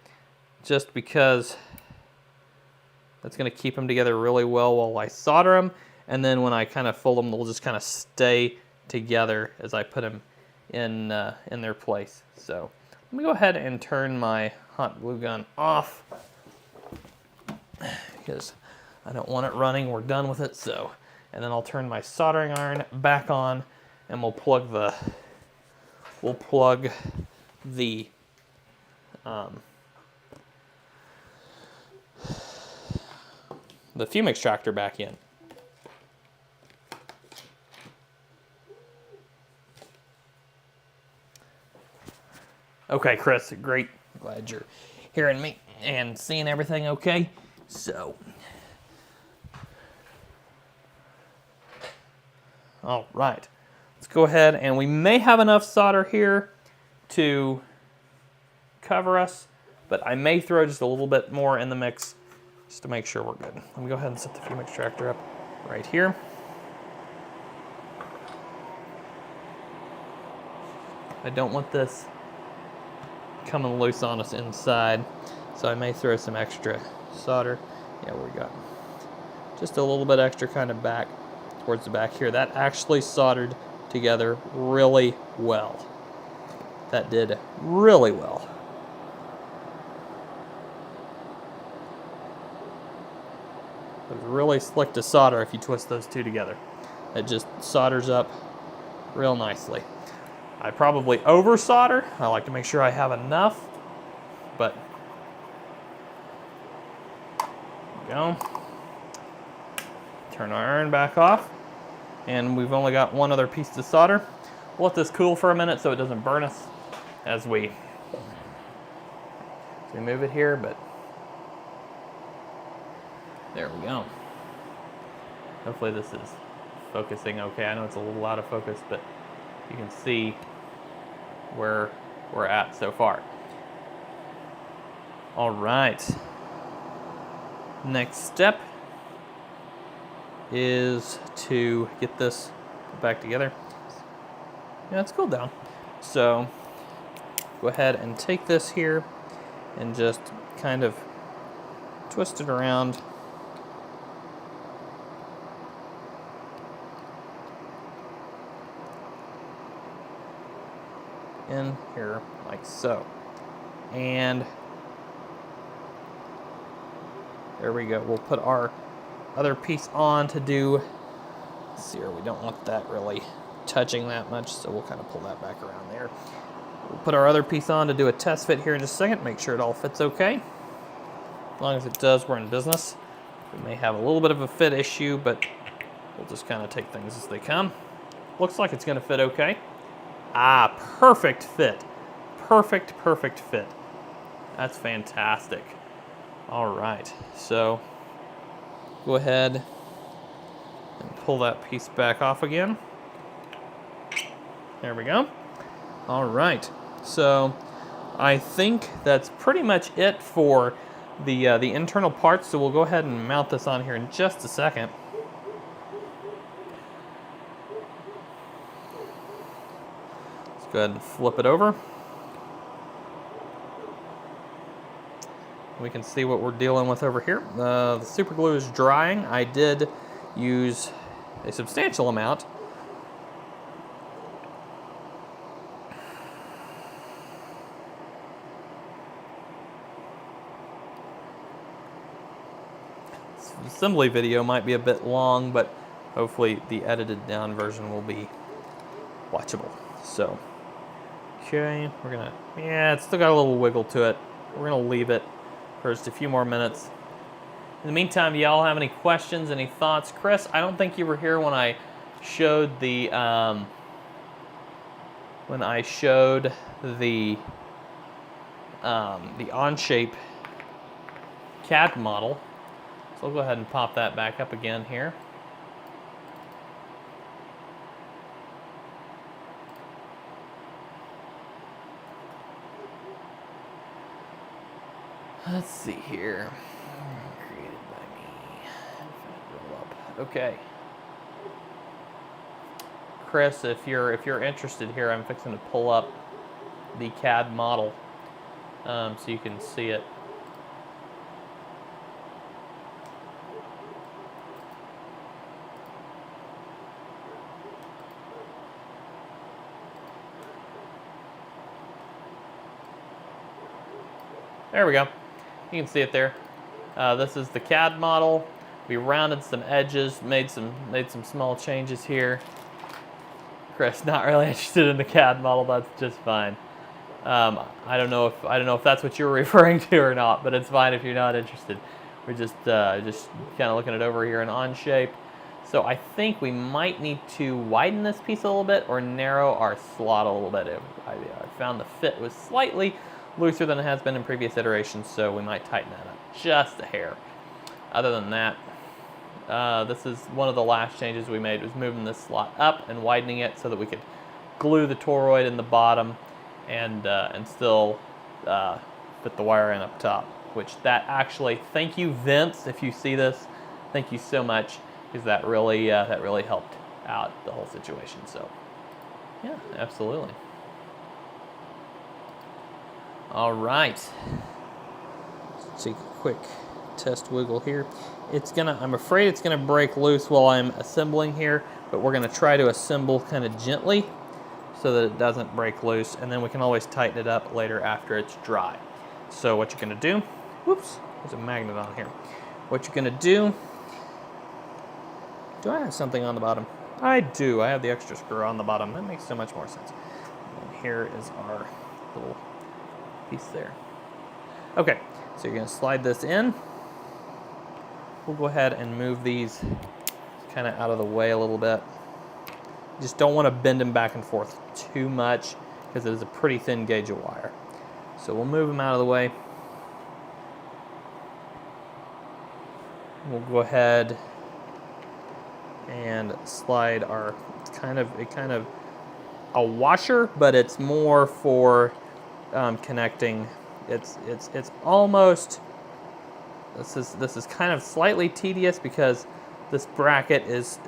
just because that's going to keep them together really well while I solder them. And then when I kind of fold them, they'll just kind of stay together as I put them in their place. So let me go ahead and turn my hot glue gun off because I don't want it running. We're done with it. So, and then I'll turn my soldering iron back on, and we'll plug the fume extractor back in. Okay, Chris, great. Glad you're hearing me and seeing everything okay. So, all right. Let's go ahead, and we may have enough solder here to cover us, but I may throw just a little bit more in the mix just to make sure we're good. Let me go ahead and set the fume extractor up right here. I don't want this coming loose on us inside, so I may throw some extra solder. Yeah, we got just a little bit extra kind of back towards the back here. That actually soldered together really well. That did really well. It was really slick to solder if you twist those 2 together. It just solders up real nicely. I probably over solder. I like to make sure I have enough, but there we go. Turn our iron back off, and we've only got 1 other piece to solder. We'll let this cool for a minute so it doesn't burn us as we move it here, but there we go. Hopefully this is focusing okay. I know it's a little out of focus, but you can see where we're at so far. All right. Next step is to get this back together. Yeah, it's cooled down. So go ahead and take this here and just kind of twist it around. In here like so. And there we go. We'll put our other piece on to do, let's see here, we don't want that really touching that much, so we'll kind of pull that back around there. We'll put our other piece on to do a test fit here in just a second, make sure it all fits okay. As long as it does, we're in business. We may have a little bit of a fit issue, but we'll just kind of take things as they come. Looks like it's gonna fit okay. Ah, perfect fit. Perfect fit. That's fantastic. All right, so go ahead and pull that piece back off again. There we go. All right, so I think that's pretty much it for the internal parts, so we'll go ahead and mount this on here in just a second. Let's go ahead and flip it over. We can see what we're dealing with over here. The super glue is drying. I did use a substantial amount. This assembly video might be a bit long, but hopefully the edited down version will be watchable. So, okay, we're gonna, yeah, it's still got a little wiggle to it. We're gonna leave it for just a few more minutes. In the meantime, do y'all have any questions, any thoughts? Chris, I don't think you were here when I showed the Onshape CAD model. So I'll go ahead and pop that back up again here. Let's see here. Created by me. Roll up. Okay. Chris, if you're interested here, I'm fixing to pull up the CAD model so you can see it. There we go. You can see it there. This is the CAD model. We rounded some edges, made some small changes here. Chris, not really interested in the CAD model. That's just fine. I don't know if that's what you're referring to or not, but it's fine if you're not interested. We're just kind of looking it over here in Onshape. So I think we might need to widen this piece a little bit or narrow our slot a little bit. I found the fit was slightly looser than it has been in previous iterations, so we might tighten that up just a hair. Other than that, this is one of the last changes we made, was moving this slot up and widening it so that we could glue the toroid in the bottom and still fit the wire in up top. Which that actually, thank you Vince, if you see this, thank you so much, because that really helped out the whole situation. So yeah, absolutely. All right, let's take a quick test wiggle here. I'm afraid it's gonna break loose while I'm assembling here, but we're gonna try to assemble kind of gently so that it doesn't break loose, and then we can always tighten it up later after it's dry. So what you're gonna do, whoops, there's a magnet on here. What you're gonna do I have something on the bottom? I do, I have the extra screw on the bottom. That makes so much more sense. And here is our little piece there. Okay, so you're gonna slide this in. We'll go ahead and move these kind of out of the way a little bit. You just don't want to bend them back and forth too much because it is a pretty thin gauge of wire. So we'll move them out of the way. We'll go ahead and slide our, it's kind of a washer, but it's more for connecting. It's almost, this is kind of slightly tedious because this bracket is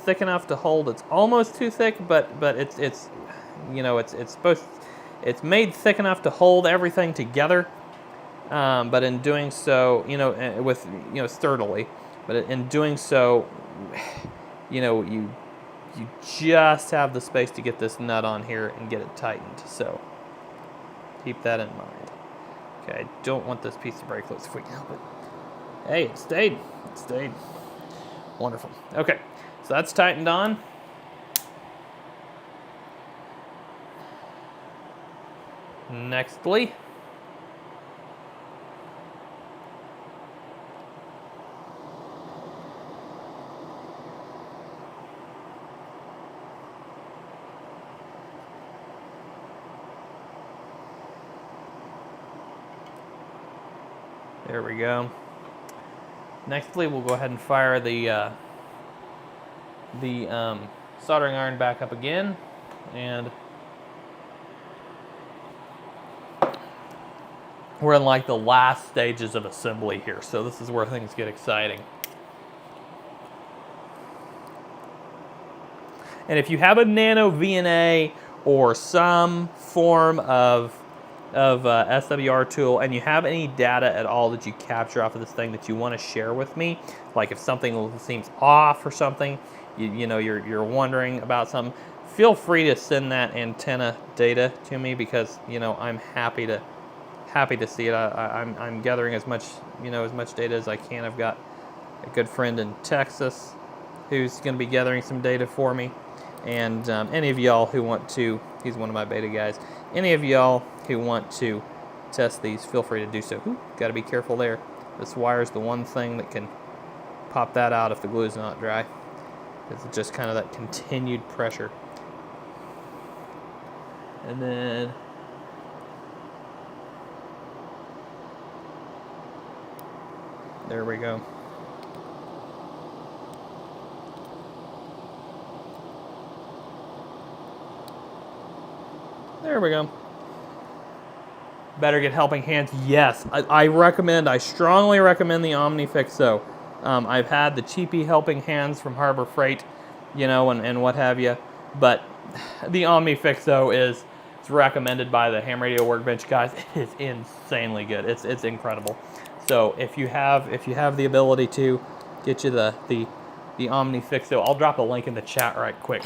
thick enough to hold. It's almost too thick, but it's you know, it's made thick enough to hold everything together. But in doing so, you know, with, you know, sturdily, but in doing so, you know, you just have the space to get this nut on here and get it tightened. So keep that in mind. Okay, I don't want this piece to break loose if we can help it. Hey, it stayed. It stayed. Wonderful. Okay, so that's tightened on. Nextly, there we go. Nextly, we'll go ahead and fire the soldering iron back up again, and we're in like the last stages of assembly here, so this is where things get exciting. And if you have a nano VNA or some form of SWR tool, and you have any data at all that you capture off of this thing that you want to share with me, like if something seems off or something, you know, you're wondering about something, feel free to send that antenna data to me, because, you know, I'm happy to see it. I'm gathering as much data as I can. I've got a good friend in Texas who's going to be gathering some data for me, and any of y'all who want to, he's one of my beta guys, any of y'all who want to test these, feel free to do so. Got to be careful there. This wire's the one thing that can pop that out if the glue's not dry. It's just kind of that continued pressure. And then there we go. There we go. Better get helping hands. Yes, I strongly recommend the OmniFixo. I've had the cheapy helping hands from Harbor Freight, you know, and what have you, but the OmniFixo is recommended by the Ham Radio Workbench guys. It is insanely good. It's incredible. So if you have the ability to get you the OmniFixo, I'll drop a link in the chat right quick.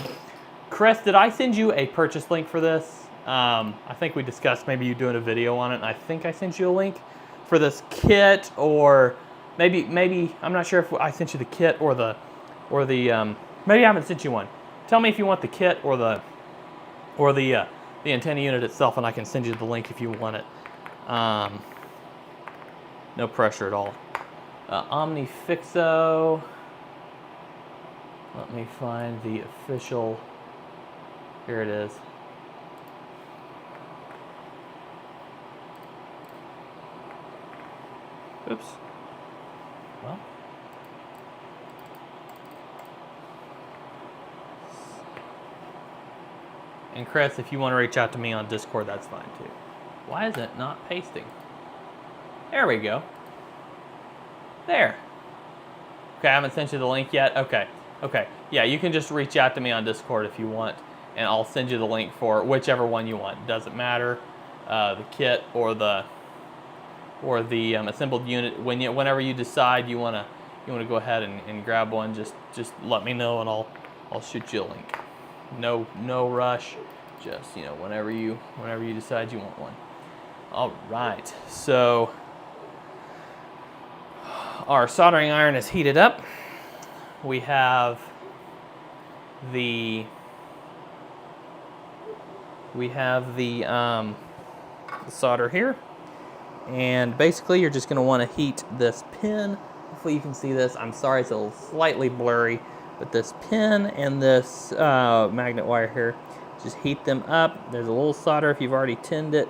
Chris, did I send you a purchase link for this? I think we discussed maybe you doing a video on it, and I think I sent you a link for this kit, or maybe I'm not sure if I sent you the kit or the maybe I haven't sent you one. Tell me if you want the kit or the antenna unit itself, and I can send you the link if you want it. No pressure at all. OmniFixo. Let me find the official. Here it is. Oops. Well. And Chris, if you want to reach out to me on Discord, that's fine too. Why is it not pasting? There we go. There. Okay, I haven't sent you the link yet. Okay. Yeah, you can just reach out to me on Discord if you want, and I'll send you the link for whichever one you want. Doesn't matter, the kit or the assembled unit. Whenever you decide you wanna go ahead and grab one, just let me know, and I'll shoot you a link. No rush. Just, you know, whenever you decide you want one. All right. So our soldering iron is heated up. We have the solder here, and basically you're just going to want to heat this pin. Hopefully you can see this. I'm sorry it's a little slightly blurry, but this pin and this magnet wire here, just heat them up. There's a little solder if you've already tinned it.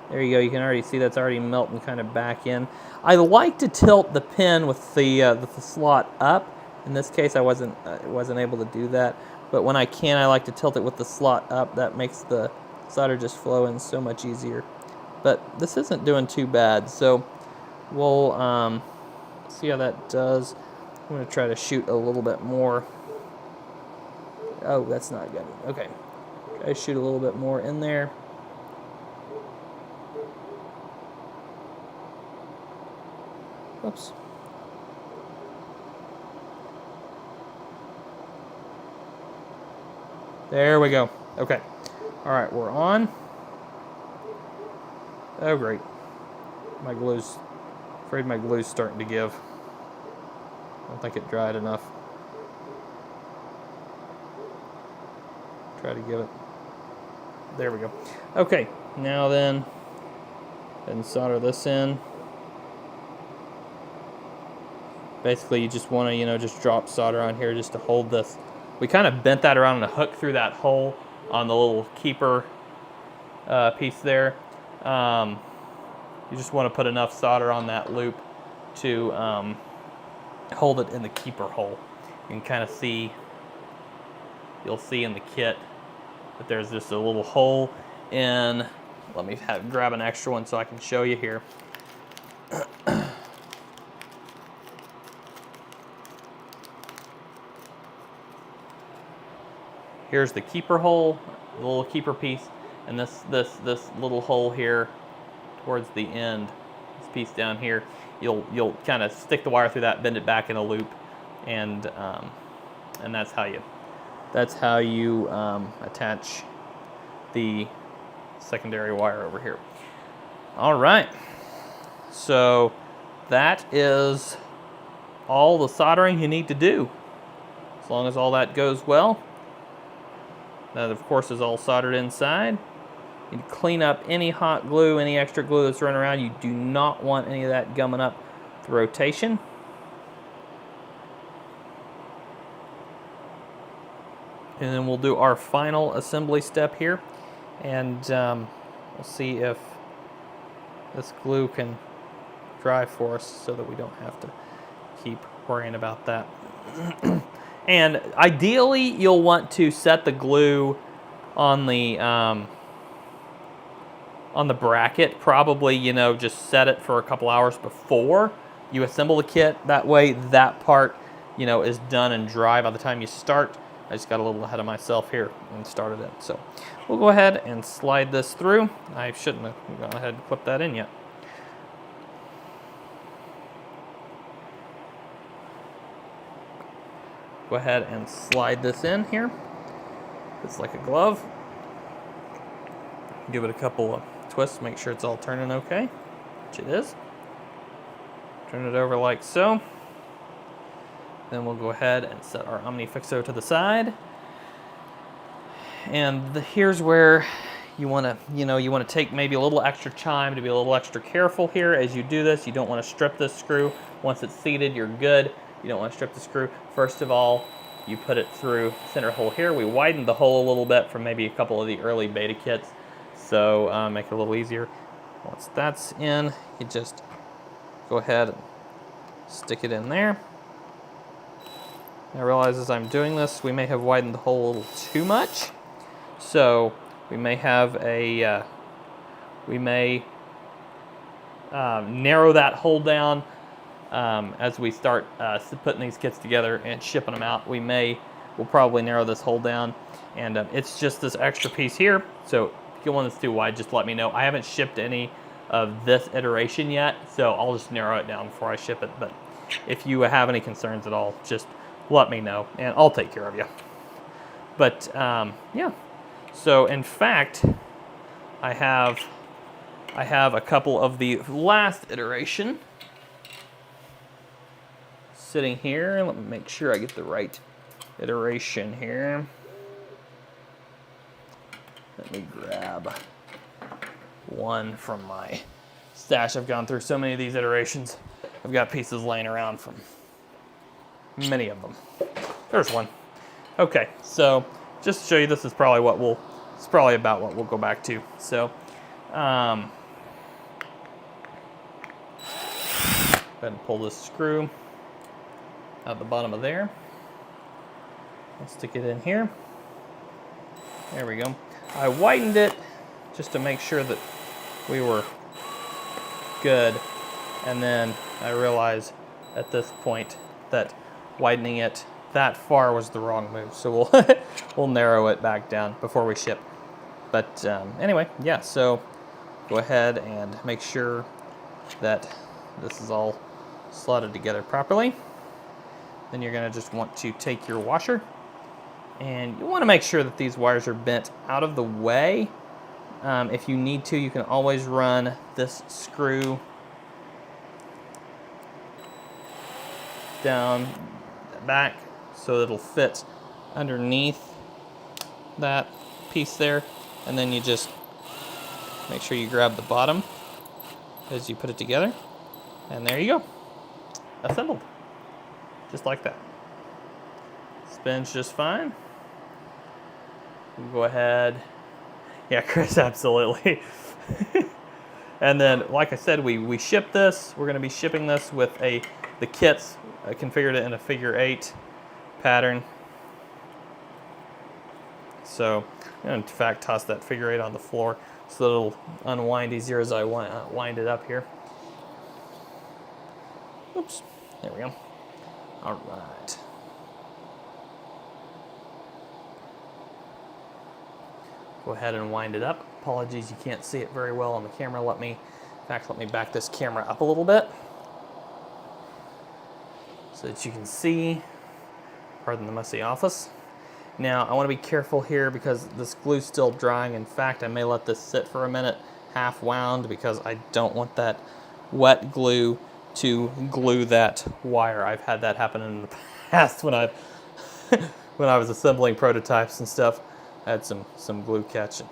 There you go. You can already see that's already melting kind of back in. I like to tilt the pin with the slot up. In this case, I wasn't able to do that, but when I can, I like to tilt it with the slot up. That makes the solder just flow in so much easier. But this isn't doing too bad, so we'll see how that does. I'm going to try to shoot a little bit more. Oh, that's not good. Okay. Try to shoot a little bit more in there. Oops. There we go. Okay. All right, we're on. Oh, great. Afraid my glue's starting to give. I don't think it dried enough. Try to give it. There we go. Okay, now then, go ahead and solder this in. Basically, you just want to, just drop solder on here just to hold this. We kind of bent that around on a hook through that hole on the little keeper piece there. You just want to put enough solder on that loop to hold it in the keeper hole. You can kind of see, you'll see in the kit that there's just a little hole in. Let me grab an extra one so I can show you here. Here's the keeper hole, the little keeper piece, and this little hole here towards the end, this piece down here. You'll kind of stick the wire through that, bend it back in a loop, and that's how you attach the secondary wire over here. All right, so that is all the soldering you need to do. As long as all that goes well. That, of course, is all soldered inside. You clean up any hot glue, any extra glue that's running around. You do not want any of that gumming up the rotation. And then we'll do our final assembly step here. And we'll see if this glue can dry for us so that we don't have to keep worrying about that. And ideally, you'll want to set the glue on the bracket. Probably, just set it for a couple hours before you assemble the kit. That way, that part, is done and dry by the time you start. I just got a little ahead of myself here and started it. So we'll go ahead and slide this through. I shouldn't have gone ahead and clipped that in yet. Go ahead and slide this in here. It's like a glove. Give it a couple of twists, make sure it's all turning okay, which it is. Turn it over like so. Then we'll go ahead and set our OmniFixo to the side. And here's where you want to take maybe a little extra time to be a little extra careful here as you do this. You don't want to strip this screw. Once it's seated, you're good. You don't want to strip the screw. First of all, you put it through the center hole here. We widened the hole a little bit from maybe a couple of the early beta kits, so make it a little easier. Once that's in, you just go ahead and stick it in there. I realize as I'm doing this, we may have widened the hole a little too much, so we may have a narrow that hole down. As we start putting these kits together and shipping them out, we'll probably narrow this hole down. And it's just this extra piece here. So if you want this too wide, just let me know. I haven't shipped any of this iteration yet, so I'll just narrow it down before I ship it. But if you have any concerns at all, just let me know, and I'll take care of you. But yeah. So in fact, I have a couple of the last iteration sitting here. Let me make sure I get the right iteration here. Let me grab one from my stash. I've gone through so many of these iterations. I've got pieces laying around from many of them. There's one. Okay, so just to show you, this is probably about what we'll go back to. So, go ahead and pull this screw out the bottom of there. Let's stick it in here. There we go. I widened it just to make sure that we were good, and then I realized at this point that widening it that far was the wrong move. So we'll we'll narrow it back down before we ship. But anyway, yeah, so go ahead and make sure that this is all slotted together properly. Then you're gonna just want to take your washer, and you wanna make sure that these wires are bent out of the way. If you need to, you can always run this screw down the back so it'll fit underneath that piece there, and then you just make sure you grab the bottom as you put it together, and there you go, assembled, just like that. Spins just fine. We'll go ahead, yeah, Chris, absolutely. And then, like I said, we ship this. We're going to be shipping this with the kits. I configured it in a figure 8 pattern. So, I'm going to, in fact, toss that figure 8 on the floor so that it'll unwind easier as I wind it up here. Oops, there we go. All right. Go ahead and wind it up. Apologies, you can't see it very well on the camera. Let me back this camera up a little bit so that you can see. Pardon the messy office. Now, I want to be careful here because this glue's still drying. In fact, I may let this sit for a minute, half wound, because I don't want that wet glue to glue that wire. I've had that happen in the past when when I was assembling prototypes and stuff. I had some glue catch, and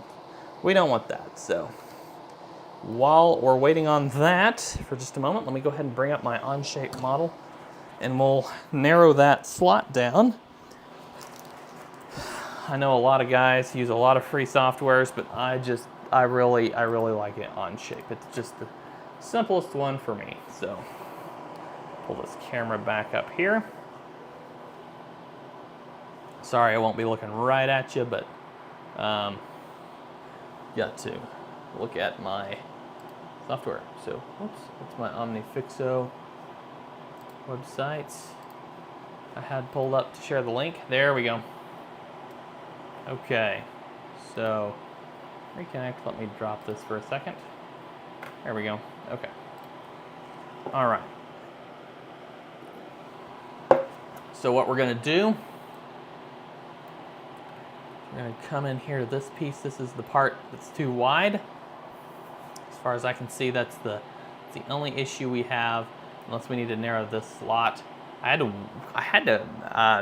we don't want that. So while we're waiting on that for just a moment, let me go ahead and bring up my on-shape model, and we'll narrow that slot down. I know a lot of guys use a lot of free softwares, but I really like it on shape. It's just the simplest one for me. So pull this camera back up here. Sorry, I won't be looking right at you, but got to look at my software. So, whoops, that's my OmniFixo website. I had pulled up to share the link. There we go. Okay, so reconnect. Let me drop this for a second. There we go. Okay. All right. So what we're going to do, we're going to come in here to this piece. This is the part that's too wide. As far as I can see, that's the only issue we have, unless we need to narrow this slot. I had to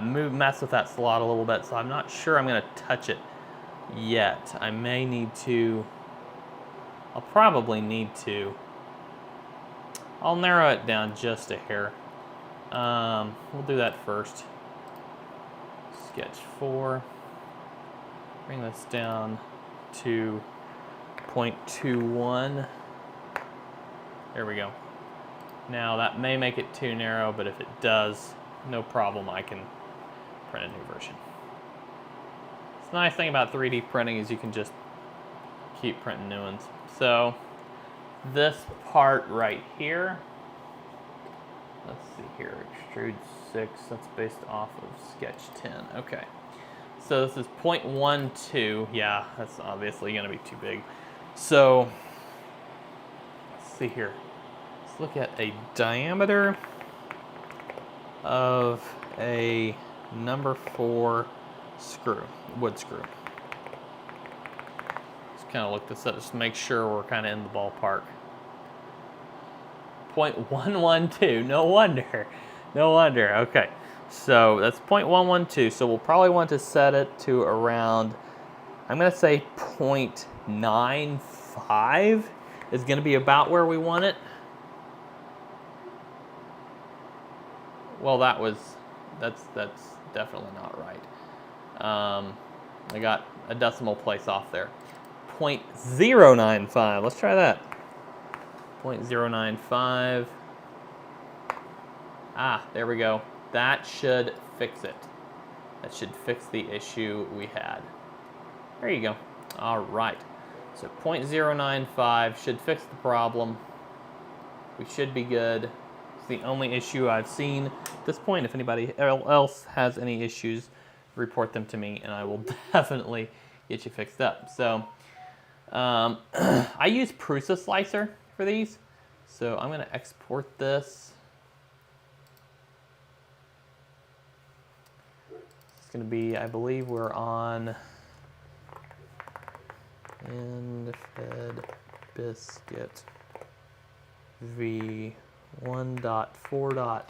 mess with that slot a little bit, so I'm not sure I'm going to touch it yet. I may need to. I'll probably need to. I'll narrow it down just a hair. We'll do that first. Sketch 4. Bring this down to 0.21. There we go. Now that may make it too narrow, but if it does, no problem, I can print a new version. The nice thing about 3D printing is you can just keep printing new ones. So this part right here, let's see here, extrude 6, that's based off of sketch 10. Okay, so this is 0.12. Yeah, that's obviously going to be too big. So let's see here. Let's look at a diameter of a number 4 screw, wood screw. Just kind of look this up just to make sure we're kind of in the ballpark. 0.112, no wonder. No wonder. Okay, so that's 0.112. So we'll probably want to set it to around, I'm going to say 0.95 is going to be about where we want it. Well, that's definitely not right. I got a decimal place off there. 0.095. Let's try that. 0.095. Ah, there we go. That should fix it. That should fix the issue we had. There you go. All right. So 0.095 should fix the problem. We should be good. the only issue I've seen at this point. If anybody else has any issues, report them to me and I will definitely get you fixed up. So I use Prusa Slicer for these. So I'm going to export this. It's going to be, I believe we're on End-Fed Biscuit v1.4.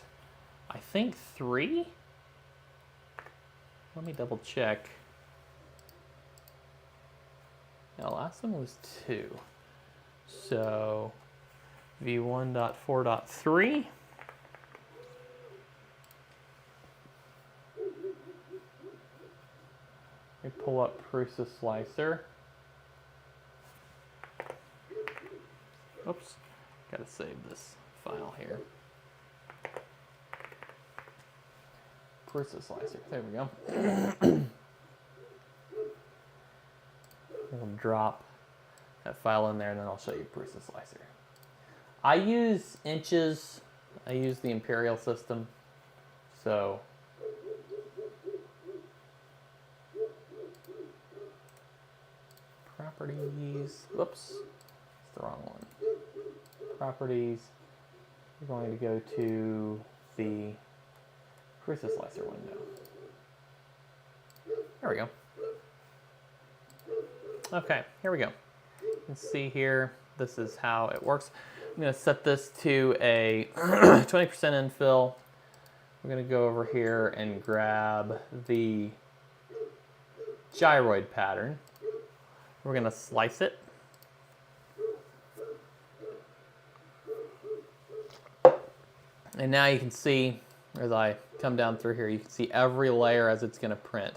I think 3. Let me double check. No, last one was 2. So v1.4.3. Let me pull up Prusa Slicer. Oops, gotta save this file here. Prusa Slicer, there we go. We'll drop that file in there and then I'll show you Prusa Slicer. I use inches, I use the Imperial system, so properties, whoops, it's the wrong one. Properties, we're going to go to the Prusa Slicer window. There we go. Okay, here we go. You can see here, this is how it works. I'm going to set this to a 20% infill. We're going to go over here and grab the gyroid pattern. We're going to slice it. And now you can see, as I come down through here, you can see every layer as it's going to print.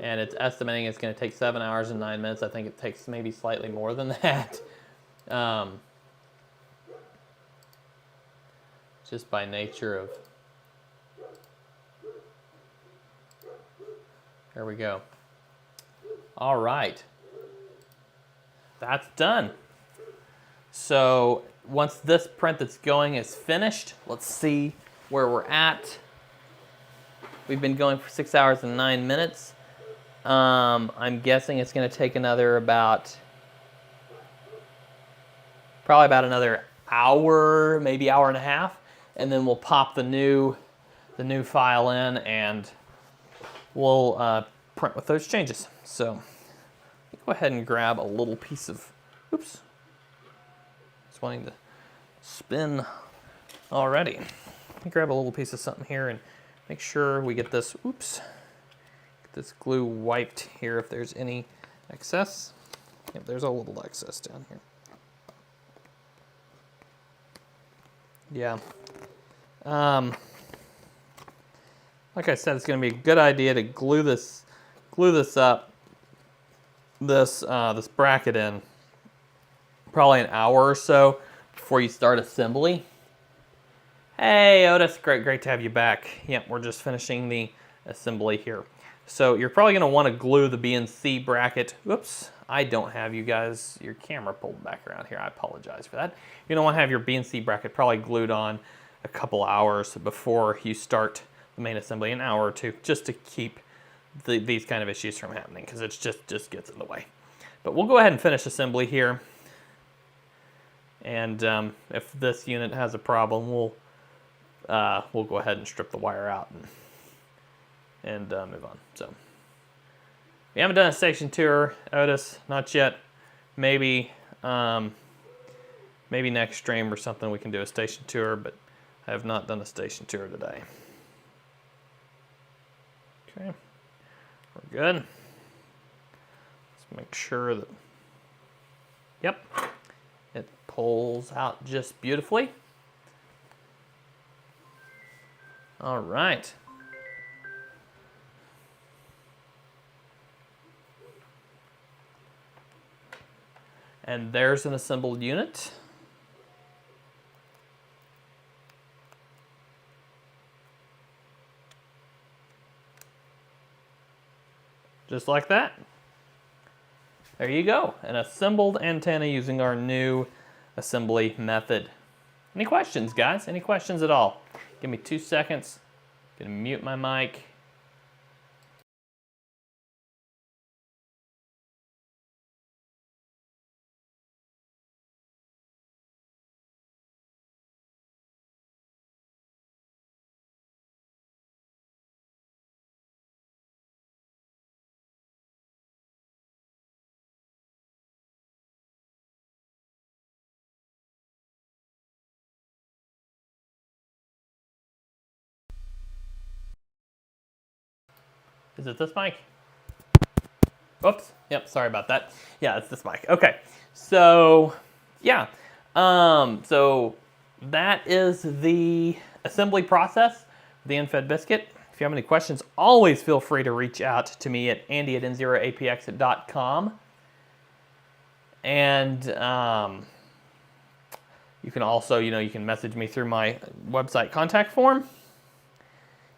And it's estimating it's going to take 7 hours and 9 minutes. I think it takes maybe slightly more than that. Just by nature of... There we go. All right. That's done. So once this print that's going is finished, let's see where we're at. We've been going for 6 hours and 9 minutes. I'm guessing it's going to take another probably about another hour, maybe hour and a half, and then we'll pop the new file in and we'll print with those changes. So go ahead and grab a little piece of, oops, just wanting to spin already. Let me grab a little piece of something here and make sure we get this, oops, get this glue wiped here if there's any excess. Yep, there's a little excess down here. Yeah. Like I said, it's going to be a good idea to glue this up, this bracket in probably an hour or so before you start assembly. Hey Otis, great to have you back. Yep, we're just finishing the assembly here. So you're probably going to want to glue the BNC bracket. Whoops, I don't have you guys, your camera pulled back around here. I apologize for that. You don't want to have your BNC bracket probably glued on a couple hours before you start the main assembly, an hour or two, just to keep these kind of issues from happening, because it just gets in the way. But we'll go ahead and finish assembly here. And if this unit has a problem, we'll go ahead and strip the wire out and move on. So we haven't done a station tour, Otis, not yet. Maybe next stream or something we can do a station tour, but I have not done a station tour today. Okay, we're good. Let's make sure that, yep, it pulls out just beautifully. All right. And there's an assembled unit. Just like that. There you go, an assembled antenna using our new assembly method. Any questions, guys? Any questions at all? Give me 2 seconds. Gonna mute my mic. Is it this mic? Oops. Yep, sorry about that. Yeah, it's this mic. Okay. So, yeah. So that is the assembly process of the N0APX biscuit. If you have any questions, always feel free to reach out to me at andy@n0apx.com. And you can also, you can message me through my website contact form.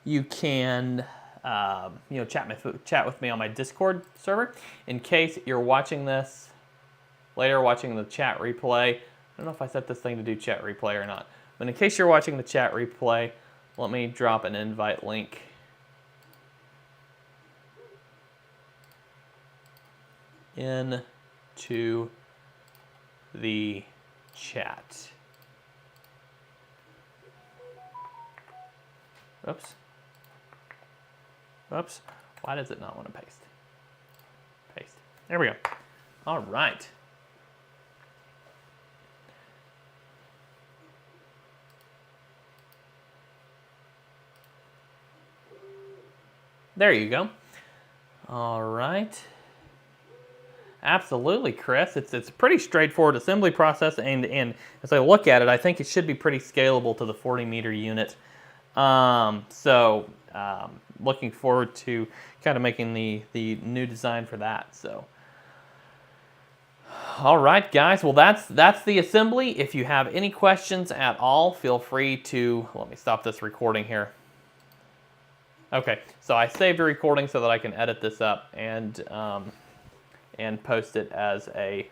You can chat with me on my Discord server. In case you're watching this later, watching the chat replay, I don't know if I set this thing to do chat replay or not, but in case you're watching the chat replay, let me drop an invite link into the chat. Oops. Oops. Why does it not want to paste? Paste. There we go. All right. There you go. All right. Absolutely, Chris. It's a pretty straightforward assembly process, and as I look at it, I think it should be pretty scalable to the 40-meter unit. Looking forward to kind of making the new design for that. So, all right, guys. Well, that's the assembly. If you have any questions at all, feel free to let me stop this recording here. Okay, so I saved a recording so that I can edit this up and post it as a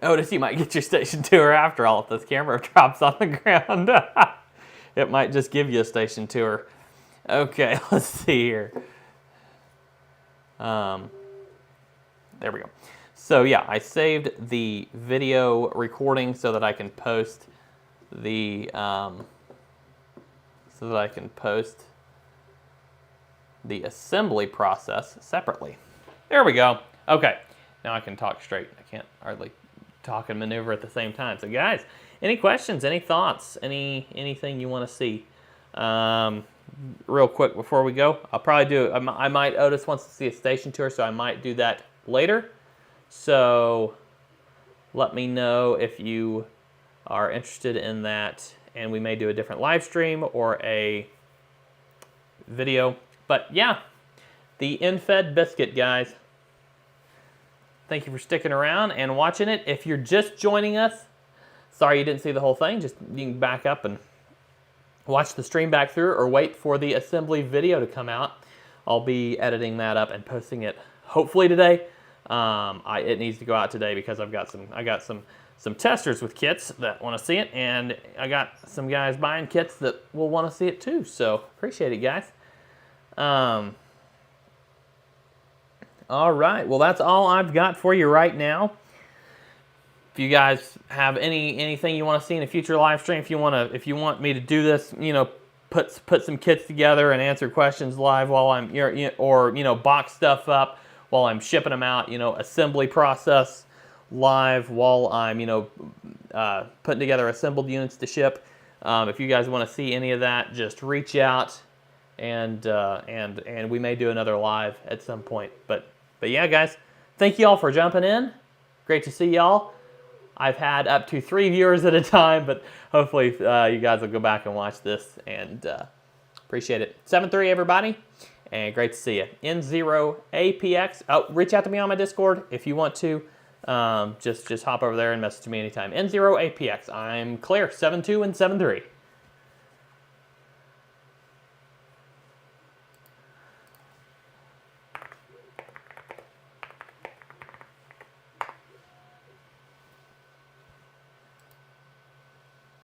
Otis, you might get your station tour after all if this camera drops on the ground. It might just give you a station tour. Okay, let's see here. There we go. So yeah, I saved the video recording so that I can post the assembly process separately. There we go. Okay, now I can talk straight. I can't hardly talk and maneuver at the same time. So guys, any questions, any thoughts, anything you want to see? Real quick before we go, I'll probably do, Otis wants to see a station tour, so I might do that later. So let me know if you are interested in that, and we may do a different live stream or a video. But yeah, the N0APX biscuit, guys. Thank you for sticking around and watching it. If you're just joining us, sorry you didn't see the whole thing. Just you can back up and watch the stream back through, or wait for the assembly video to come out. I'll be editing that up and posting it hopefully today. It needs to go out today because I got some testers with kits that want to see it, and I got some guys buying kits that will want to see it too. So appreciate it, guys. All right, well, that's all I've got for you right now. If you guys have anything you want to see in a future live stream, if you want me to do this, put some kits together and answer questions live while I'm or box stuff up while I'm shipping them out, assembly process live while I'm putting together assembled units to ship. If you guys want to see any of that, just reach out, and we may do another live at some point. But yeah, guys, thank you all for jumping in. Great to see y'all. I've had up to 3 viewers at a time, but hopefully you guys will go back and watch this, and appreciate it. 7-3, everybody, and great to see you. N0APX. Oh, reach out to me on my Discord if you want to. Just hop over there and message me anytime. N0APX. I'm Claire, 7-2 and 7-3.